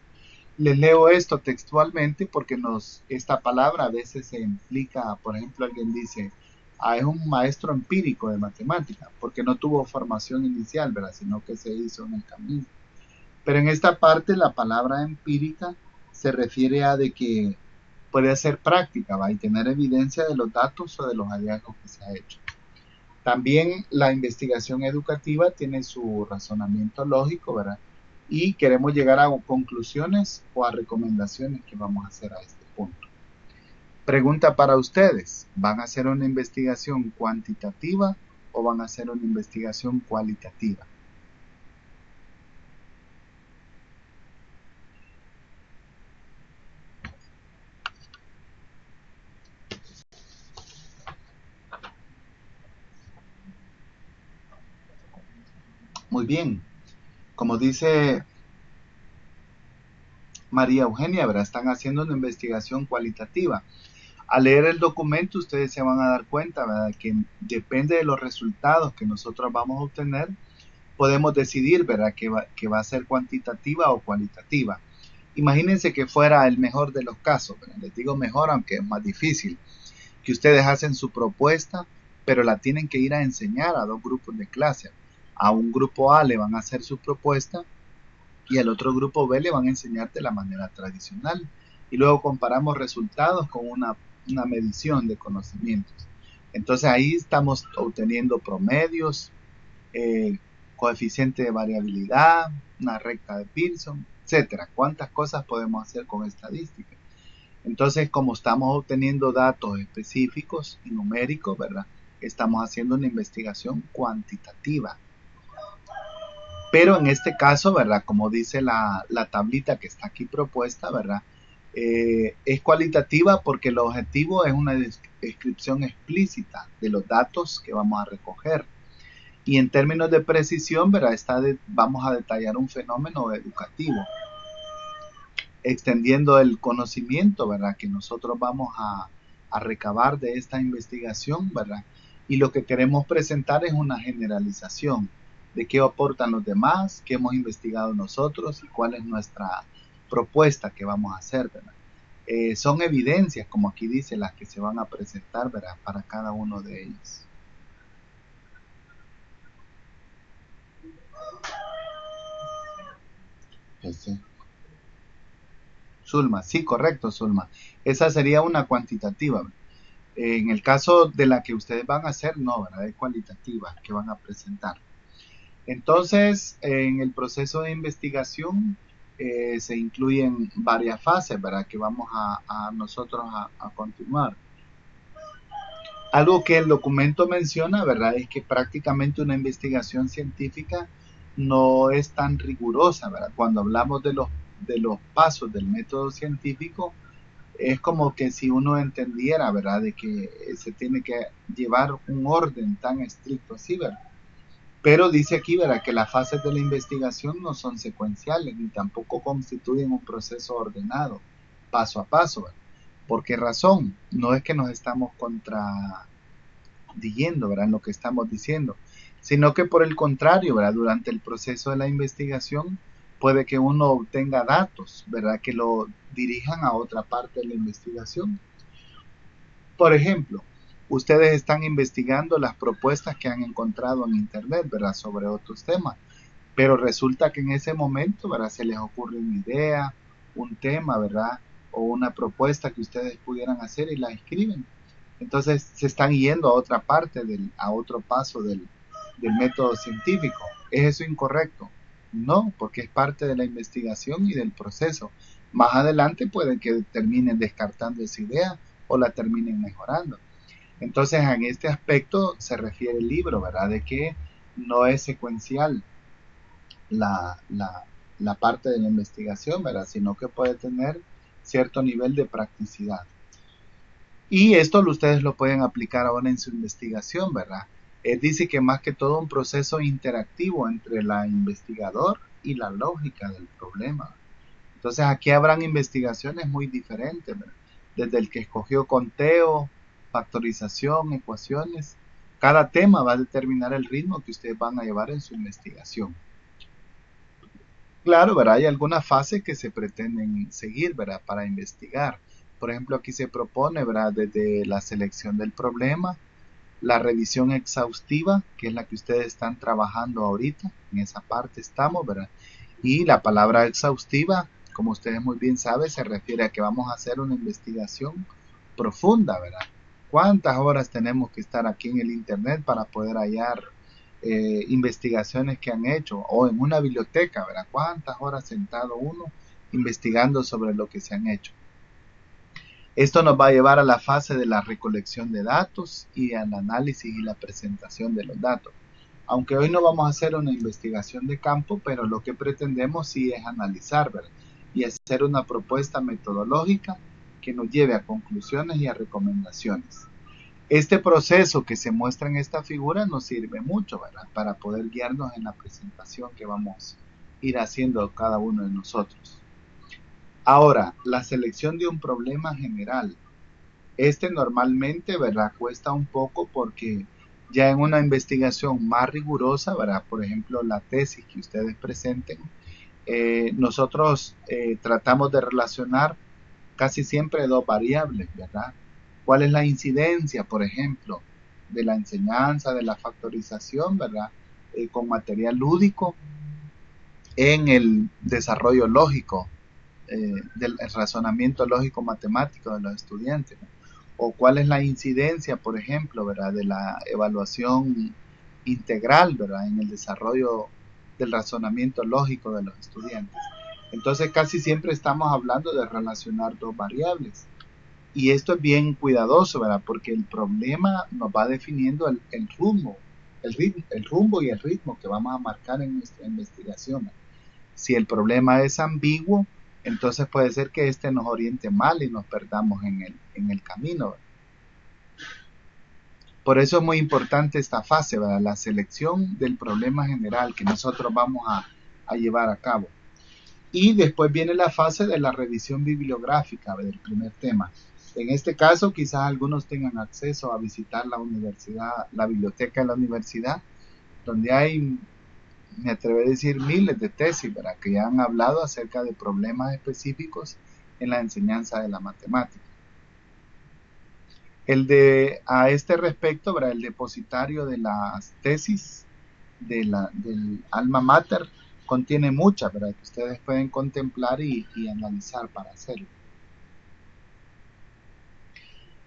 Les leo esto textualmente porque esta palabra a veces se implica, por ejemplo, alguien dice, es un maestro empírico de matemática, porque no tuvo formación inicial, ¿verdad?, sino que se hizo en el camino. Pero en esta parte la palabra empírica se refiere a de que puede ser práctica, ¿va?, y tener evidencia de los datos o de los hallazgos que se ha hecho. También la investigación educativa tiene su razonamiento lógico, ¿verdad?, y queremos llegar a conclusiones o a recomendaciones que vamos a hacer a este punto. Pregunta para ustedes, ¿van a hacer una investigación cuantitativa o van a hacer una investigación cualitativa? Muy bien, como dice María Eugenia, ¿verdad?, están haciendo una investigación cualitativa. Al leer el documento ustedes se van a dar cuenta, ¿verdad?, que depende de los resultados que nosotros vamos a obtener, podemos decidir, ¿verdad?, que va a ser cuantitativa o cualitativa. Imagínense que fuera el mejor de los casos, ¿verdad? Les digo mejor aunque es más difícil, que ustedes hacen su propuesta, pero la tienen que ir a enseñar a dos grupos de clase. A un grupo A le van a hacer su propuesta y al otro grupo B le van a enseñar de la manera tradicional. Y luego comparamos resultados con una medición de conocimientos. Entonces ahí estamos obteniendo promedios, coeficiente de variabilidad, una recta de Pearson, etcétera. ¿Cuántas cosas podemos hacer con estadística? Entonces, como estamos obteniendo datos específicos y numéricos, ¿verdad? Estamos haciendo una investigación cuantitativa. Pero en este caso, ¿verdad? Como dice la tablita que está aquí propuesta, ¿verdad? Es cualitativa porque el objetivo es una descripción explícita de los datos que vamos a recoger. Y en términos de precisión, ¿verdad? Vamos a detallar un fenómeno educativo, extendiendo el conocimiento, ¿verdad? Que nosotros vamos a recabar de esta investigación, ¿verdad? Y lo que queremos presentar es una generalización de qué aportan los demás, qué hemos investigado nosotros y cuál es nuestra propuesta que vamos a hacer, ¿verdad? Son evidencias, como aquí dice, las que se van a presentar, ¿verdad? Para cada uno de ellos. Este. Zulma, sí, correcto, Zulma. Esa sería una cuantitativa. En el caso de la que ustedes van a hacer, no, ¿verdad? Es cualitativa que van a presentar. Entonces, en el proceso de investigación se incluyen varias fases, ¿verdad? Que vamos a nosotros a continuar. Algo que el documento menciona, ¿verdad? Es que prácticamente una investigación científica no es tan rigurosa, ¿verdad? Cuando hablamos de los pasos del método científico, es como que si uno entendiera, ¿verdad? De que se tiene que llevar un orden tan estricto así, ¿verdad? Pero dice aquí, ¿verdad? Que las fases de la investigación no son secuenciales ni tampoco constituyen un proceso ordenado, paso a paso, ¿verdad? ¿Por qué razón? No es que nos estamos contradiciendo, ¿verdad? En lo que estamos diciendo, sino que por el contrario, ¿verdad? Durante el proceso de la investigación puede que uno obtenga datos, ¿verdad? Que lo dirijan a otra parte de la investigación. Por ejemplo, ustedes están investigando las propuestas que han encontrado en internet, ¿verdad? Sobre otros temas, pero resulta que en ese momento, ¿verdad? Se les ocurre una idea, un tema, ¿verdad? O una propuesta que ustedes pudieran hacer y la escriben. Entonces se están yendo a otra parte, a otro paso del método científico. ¿Es eso incorrecto? No, porque es parte de la investigación y del proceso. Más adelante pueden que terminen descartando esa idea o la terminen mejorando. Entonces, en este aspecto se refiere el libro, ¿verdad? De que no es secuencial la, la, la parte de la investigación, ¿verdad? Sino que puede tener cierto nivel de practicidad. Y esto ustedes lo pueden aplicar ahora en su investigación, ¿verdad? Dice que más que todo un proceso interactivo entre la investigador y la lógica del problema. Entonces aquí habrán investigaciones muy diferentes, ¿verdad? Desde el que escogió conteo, factorización, ecuaciones. Cada tema va a determinar el ritmo que ustedes van a llevar en su investigación. Claro, ¿verdad? Hay algunas fases que se pretenden seguir, ¿verdad? Para investigar. Por ejemplo, aquí se propone, ¿verdad? Desde la selección del problema, la revisión exhaustiva, que es la que ustedes están trabajando ahorita, en esa parte estamos, ¿verdad? Y la palabra exhaustiva, como ustedes muy bien saben, se refiere a que vamos a hacer una investigación profunda, ¿verdad? ¿Cuántas horas tenemos que estar aquí en el Internet para poder hallar investigaciones que han hecho? O en una biblioteca, ¿verdad? ¿Cuántas horas sentado uno investigando sobre lo que se han hecho? Esto nos va a llevar a la fase de la recolección de datos y al análisis y la presentación de los datos. Aunque hoy no vamos a hacer una investigación de campo, pero lo que pretendemos sí es analizar, ¿verdad? Y hacer una propuesta metodológica que nos lleve a conclusiones y a recomendaciones. Este proceso que se muestra en esta figura nos sirve mucho, ¿verdad? Para poder guiarnos en la presentación que vamos a ir haciendo cada uno de nosotros. Ahora, la selección de un problema general. Este normalmente, ¿verdad? Cuesta un poco porque ya en una investigación más rigurosa, ¿verdad? Por ejemplo, la tesis que ustedes presenten, nosotros tratamos de relacionar casi siempre dos variables, ¿verdad? ¿Cuál es la incidencia, por ejemplo, de la enseñanza, de la factorización, ¿verdad? Con material lúdico en el desarrollo lógico, del razonamiento lógico matemático de los estudiantes, ¿no? o cuál es la incidencia, por ejemplo, ¿verdad?, de la evaluación integral, ¿verdad?, en el desarrollo del razonamiento lógico de los estudiantes. Entonces casi siempre estamos hablando de relacionar dos variables. Y esto es bien cuidadoso, ¿verdad?, porque el problema nos va definiendo el rumbo y el ritmo que vamos a marcar en nuestra investigación. Si el problema es ambiguo, entonces puede ser que este nos oriente mal y nos perdamos en el camino. Por eso es muy importante esta fase, ¿verdad?, la selección del problema general que nosotros vamos a llevar a cabo. Y después viene la fase de la revisión bibliográfica del primer tema. En este caso, quizás algunos tengan acceso a visitar la universidad, la biblioteca de la universidad, donde hay, me atrevo a decir, miles de tesis, ¿verdad?, que ya han hablado acerca de problemas específicos en la enseñanza de la matemática. A este respecto, ¿verdad?, el depositario de las tesis del alma mater contiene muchas, ¿verdad?, que ustedes pueden contemplar y analizar para hacerlo.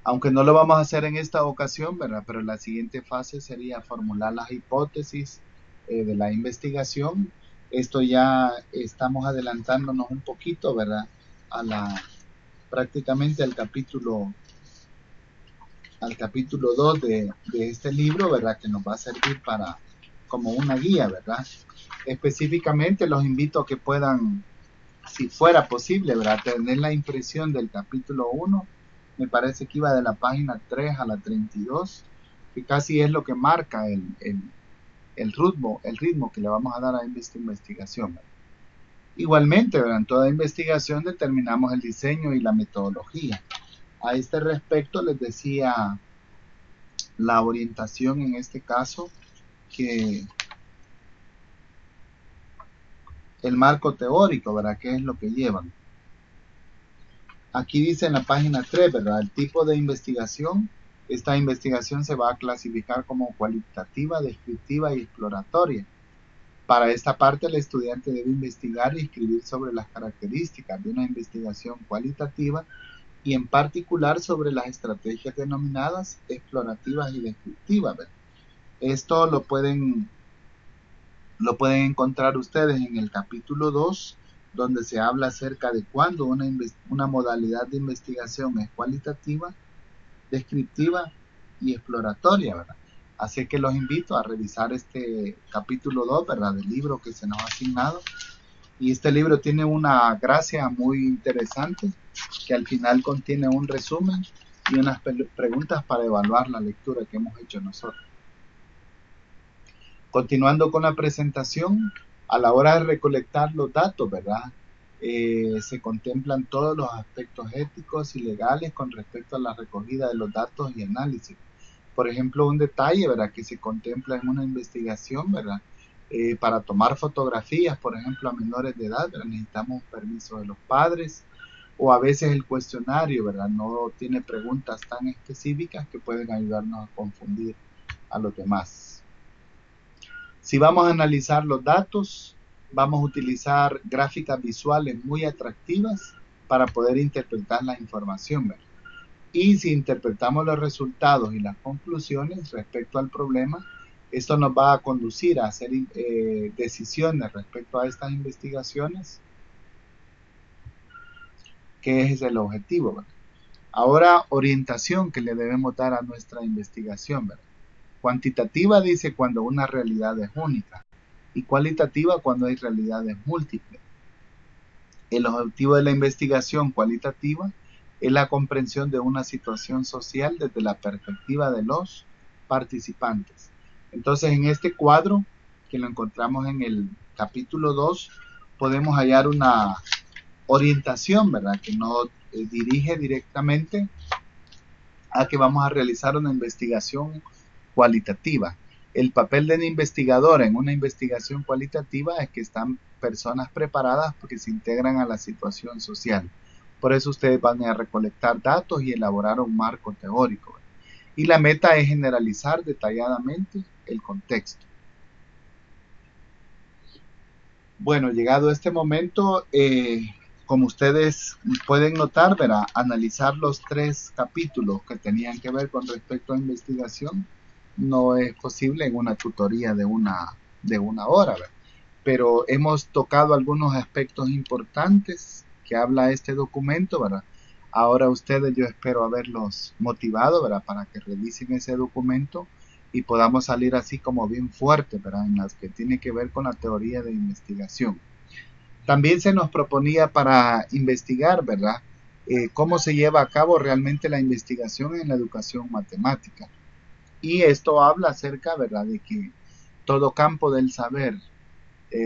Aunque no lo vamos a hacer en esta ocasión, ¿verdad?, pero la siguiente fase sería formular las hipótesis de la investigación. Esto ya estamos adelantándonos un poquito, ¿verdad?, prácticamente al capítulo 2 de este libro, ¿verdad?, que nos va a servir como una guía, ¿verdad? Específicamente los invito a que puedan, si fuera posible, ¿verdad?, tener la impresión del capítulo 1, me parece que iba de la página 3 a la 32, que casi es lo que marca el ritmo que le vamos a dar a esta investigación, ¿verdad? Igualmente, ¿verdad?, en toda investigación determinamos el diseño y la metodología. A este respecto les decía la orientación en este caso, que el marco teórico, ¿verdad?, ¿qué es lo que llevan? Aquí dice en la página 3, ¿verdad?, el tipo de investigación. Esta investigación se va a clasificar como cualitativa, descriptiva y exploratoria. Para esta parte, el estudiante debe investigar y escribir sobre las características de una investigación cualitativa y en particular sobre las estrategias denominadas explorativas y descriptivas, ¿verdad? Esto lo pueden encontrar ustedes en el capítulo 2, donde se habla acerca de cuándo una modalidad de investigación es cualitativa, descriptiva y exploratoria, ¿verdad? Así que los invito a revisar este capítulo 2, ¿verdad?, del libro que se nos ha asignado. Y este libro tiene una gracia muy interesante, que al final contiene un resumen y unas preguntas para evaluar la lectura que hemos hecho nosotros. Continuando con la presentación, a la hora de recolectar los datos, ¿verdad?, se contemplan todos los aspectos éticos y legales con respecto a la recogida de los datos y análisis. Por ejemplo, un detalle, ¿verdad?, que se contempla en una investigación, ¿verdad?, para tomar fotografías, por ejemplo, a menores de edad, ¿verdad?, necesitamos permiso de los padres, o a veces el cuestionario, ¿verdad?, no tiene preguntas tan específicas que pueden ayudarnos a confundir a los demás. Si vamos a analizar los datos, vamos a utilizar gráficas visuales muy atractivas para poder interpretar la información, ¿verdad? Y si interpretamos los resultados y las conclusiones respecto al problema, esto nos va a conducir a hacer decisiones respecto a estas investigaciones, que es el objetivo, ¿verdad? Ahora, orientación que le debemos dar a nuestra investigación, ¿verdad? Cuantitativa dice cuando una realidad es única y cualitativa cuando hay realidades múltiples. El objetivo de la investigación cualitativa es la comprensión de una situación social desde la perspectiva de los participantes. Entonces, en este cuadro, que lo encontramos en el capítulo 2, podemos hallar una orientación, ¿verdad?, que nos dirige directamente a que vamos a realizar una investigación cualitativa. El papel del investigador en una investigación cualitativa es que están personas preparadas porque se integran a la situación social. Por eso ustedes van a recolectar datos y elaborar un marco teórico. Y la meta es generalizar detalladamente el contexto. Bueno, llegado a este momento, como ustedes pueden notar, ¿verdad? Analizar los 3 capítulos que tenían que ver con respecto a investigación no es posible en una tutoría de una hora, ¿verdad? Pero hemos tocado algunos aspectos importantes que habla este documento, ¿verdad? Ahora ustedes, yo espero haberlos motivado, ¿verdad? Para que revisen ese documento y podamos salir así como bien fuertes, ¿verdad? En las que tiene que ver con la teoría de investigación. También se nos proponía para investigar, ¿verdad? Cómo se lleva a cabo realmente la investigación en la educación matemática. Y esto habla acerca, ¿verdad?, de que todo campo del saber,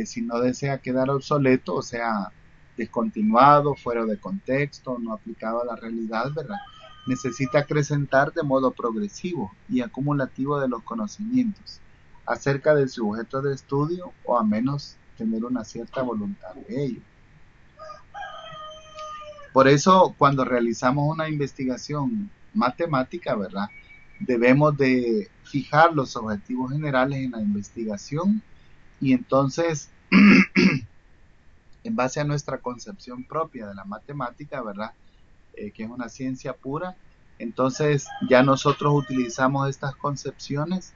si no desea quedar obsoleto, o sea, descontinuado, fuera de contexto, no aplicado a la realidad, ¿verdad?, necesita acrecentar de modo progresivo y acumulativo de los conocimientos acerca de su objeto de estudio, o a menos tener una cierta voluntad de ello. Por eso, cuando realizamos una investigación matemática, ¿verdad?, debemos de fijar los objetivos generales en la investigación y entonces, en base a nuestra concepción propia de la matemática, ¿verdad?, que es una ciencia pura, entonces ya nosotros utilizamos estas concepciones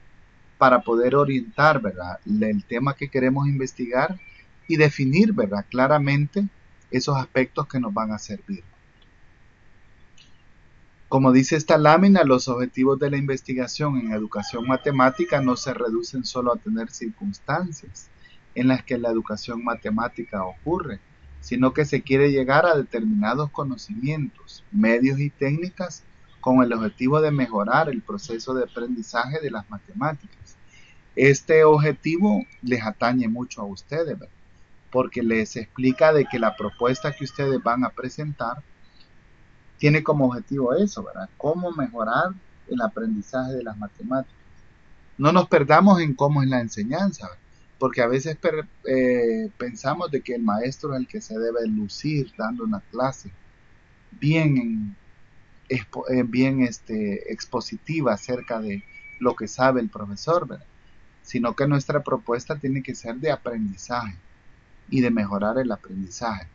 para poder orientar, ¿verdad?, el tema que queremos investigar y definir, ¿verdad?, claramente esos aspectos que nos van a servir. Como dice esta lámina, los objetivos de la investigación en educación matemática no se reducen solo a tener circunstancias en las que la educación matemática ocurre, sino que se quiere llegar a determinados conocimientos, medios y técnicas con el objetivo de mejorar el proceso de aprendizaje de las matemáticas. Este objetivo les atañe mucho a ustedes, ¿verdad?, porque les explica de que la propuesta que ustedes van a presentar tiene como objetivo eso, ¿verdad? Cómo mejorar el aprendizaje de las matemáticas. No nos perdamos en cómo es la enseñanza, ¿verdad?, porque a veces pensamos de que el maestro es el que se debe lucir dando una clase bien, bien expositiva acerca de lo que sabe el profesor, ¿verdad?, sino que nuestra propuesta tiene que ser de aprendizaje y de mejorar el aprendizaje.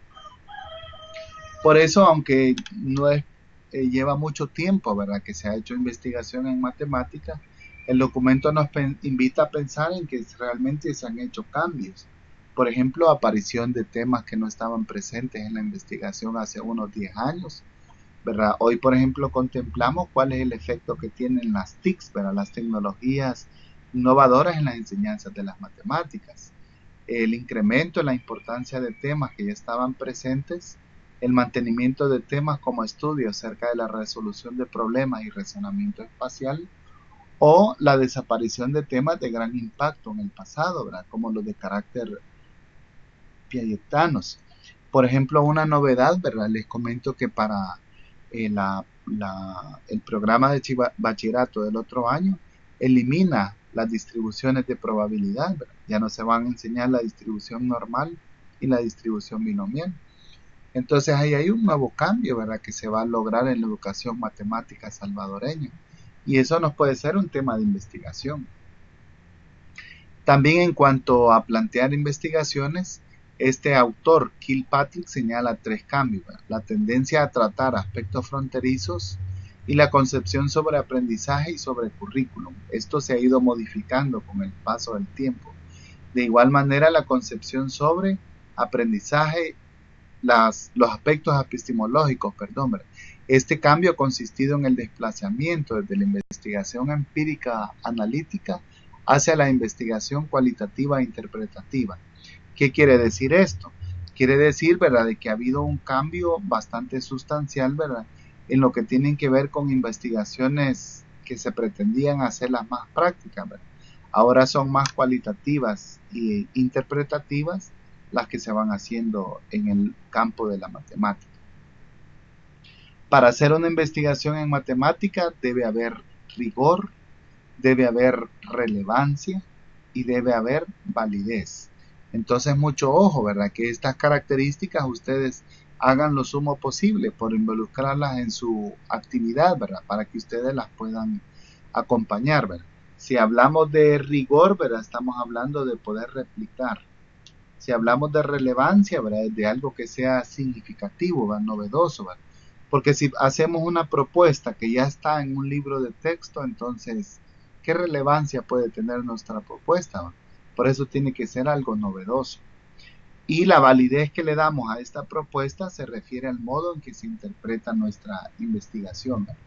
Por eso, aunque no es, lleva mucho tiempo, ¿verdad?, que se ha hecho investigación en matemáticas, el documento nos invita a pensar en que realmente se han hecho cambios. Por ejemplo, aparición de temas que no estaban presentes en la investigación hace unos 10 años, ¿verdad? Hoy, por ejemplo, contemplamos cuál es el efecto que tienen las TICs, ¿verdad?, las tecnologías innovadoras en las enseñanzas de las matemáticas. El incremento en la importancia de temas que ya estaban presentes, el mantenimiento de temas como estudio acerca de la resolución de problemas y razonamiento espacial, o la desaparición de temas de gran impacto en el pasado, ¿verdad?, como los de carácter piagetanos. Por ejemplo, una novedad, ¿verdad?, les comento que para el programa de bachillerato del otro año elimina las distribuciones de probabilidad, ¿verdad? Ya no se van a enseñar la distribución normal y la distribución binomial. Entonces ahí hay un nuevo cambio, ¿verdad?, que se va a lograr en la educación matemática salvadoreña. Y eso nos puede ser un tema de investigación. También en cuanto a plantear investigaciones, este autor, Kilpatrick, señala 3 cambios: la tendencia a tratar aspectos fronterizos y la concepción sobre aprendizaje y sobre currículum. Esto se ha ido modificando con el paso del tiempo. De igual manera, la concepción sobre aprendizaje, los aspectos epistemológicos, Este cambio ha consistido en el desplazamiento desde la investigación empírica analítica hacia la investigación cualitativa e interpretativa. ¿Qué quiere decir esto? Quiere decir, ¿verdad?, de que ha habido un cambio bastante sustancial, ¿verdad?, en lo que tienen que ver con investigaciones que se pretendían hacerlas más prácticas, ¿verdad? Ahora son más cualitativas e interpretativas las que se van haciendo en el campo de la matemática. Para hacer una investigación en matemática debe haber rigor, debe haber relevancia y debe haber validez. Entonces, mucho ojo, ¿verdad?, que estas características ustedes hagan lo sumo posible por involucrarlas en su actividad, ¿verdad?, para que ustedes las puedan acompañar, ¿verdad? Si hablamos de rigor, ¿verdad?, estamos hablando de poder replicar Si hablamos de relevancia, ¿verdad? De algo que sea significativo, ¿verdad? Novedoso, ¿verdad? Porque si hacemos una propuesta que ya está en un libro de texto, entonces, ¿qué relevancia puede tener nuestra propuesta, ¿verdad? Por eso tiene que ser algo novedoso. Y la validez que le damos a esta propuesta se refiere al modo en que se interpreta nuestra investigación, ¿verdad?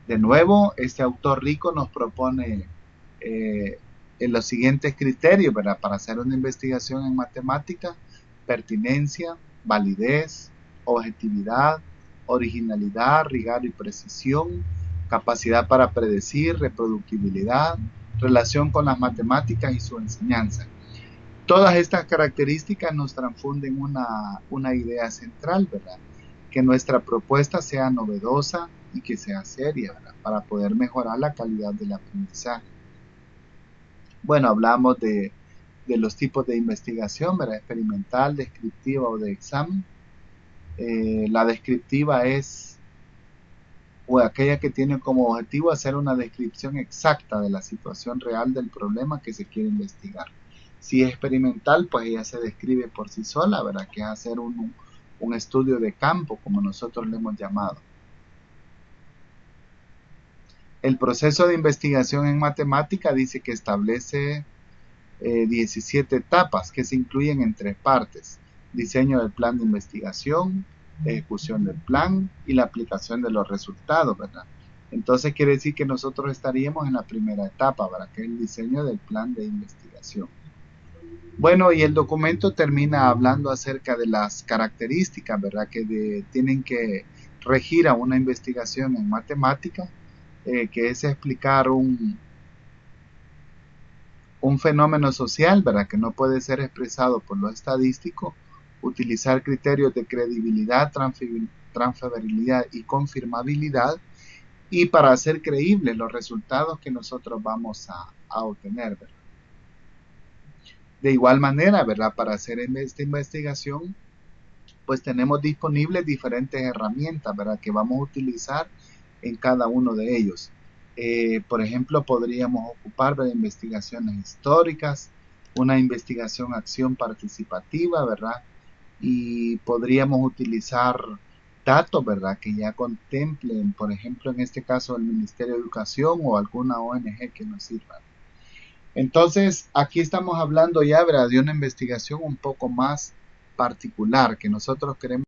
De nuevo, este autor rico nos propone en los siguientes criterios, ¿verdad? Para hacer una investigación en matemática: pertinencia, validez, objetividad, originalidad, rigor y precisión, capacidad para predecir, reproducibilidad, relación con las matemáticas y su enseñanza. Todas estas características nos transfunden una idea central, ¿verdad? Que nuestra propuesta sea novedosa y que sea seria, ¿verdad? Para poder mejorar la calidad del aprendizaje. Bueno, hablamos de los tipos de investigación, ¿verdad? Experimental, descriptiva o de examen. La descriptiva es aquella que tiene como objetivo hacer una descripción exacta de la situación real del problema que se quiere investigar. Si es experimental, pues ella se describe por sí sola, ¿verdad? Que es hacer un estudio de campo, como nosotros le hemos llamado. El proceso de investigación en matemática dice que establece 17 etapas que se incluyen en 3 partes: diseño del plan de investigación, ejecución del plan y la aplicación de los resultados, ¿verdad? Entonces quiere decir que nosotros estaríamos en la primera etapa, ¿verdad? Que es el diseño del plan de investigación. Bueno, y el documento termina hablando acerca de las características, ¿verdad? Que tienen que regir a una investigación en matemática, que es explicar un fenómeno social, ¿verdad? Que no puede ser expresado por lo estadístico, utilizar criterios de credibilidad, transferibilidad y confirmabilidad, y para hacer creíbles los resultados que nosotros vamos a obtener, ¿verdad? De igual manera, ¿verdad? Para hacer esta investigación, pues tenemos disponibles diferentes herramientas, ¿verdad? Que vamos a utilizar en cada uno de ellos. Por ejemplo, podríamos ocupar de investigaciones históricas, una investigación acción participativa, ¿verdad? Y podríamos utilizar datos, ¿verdad? Que ya contemplen, por ejemplo, en este caso el Ministerio de Educación o alguna ONG que nos sirva. Entonces, aquí estamos hablando ya, ¿verdad? De una investigación un poco más particular que nosotros queremos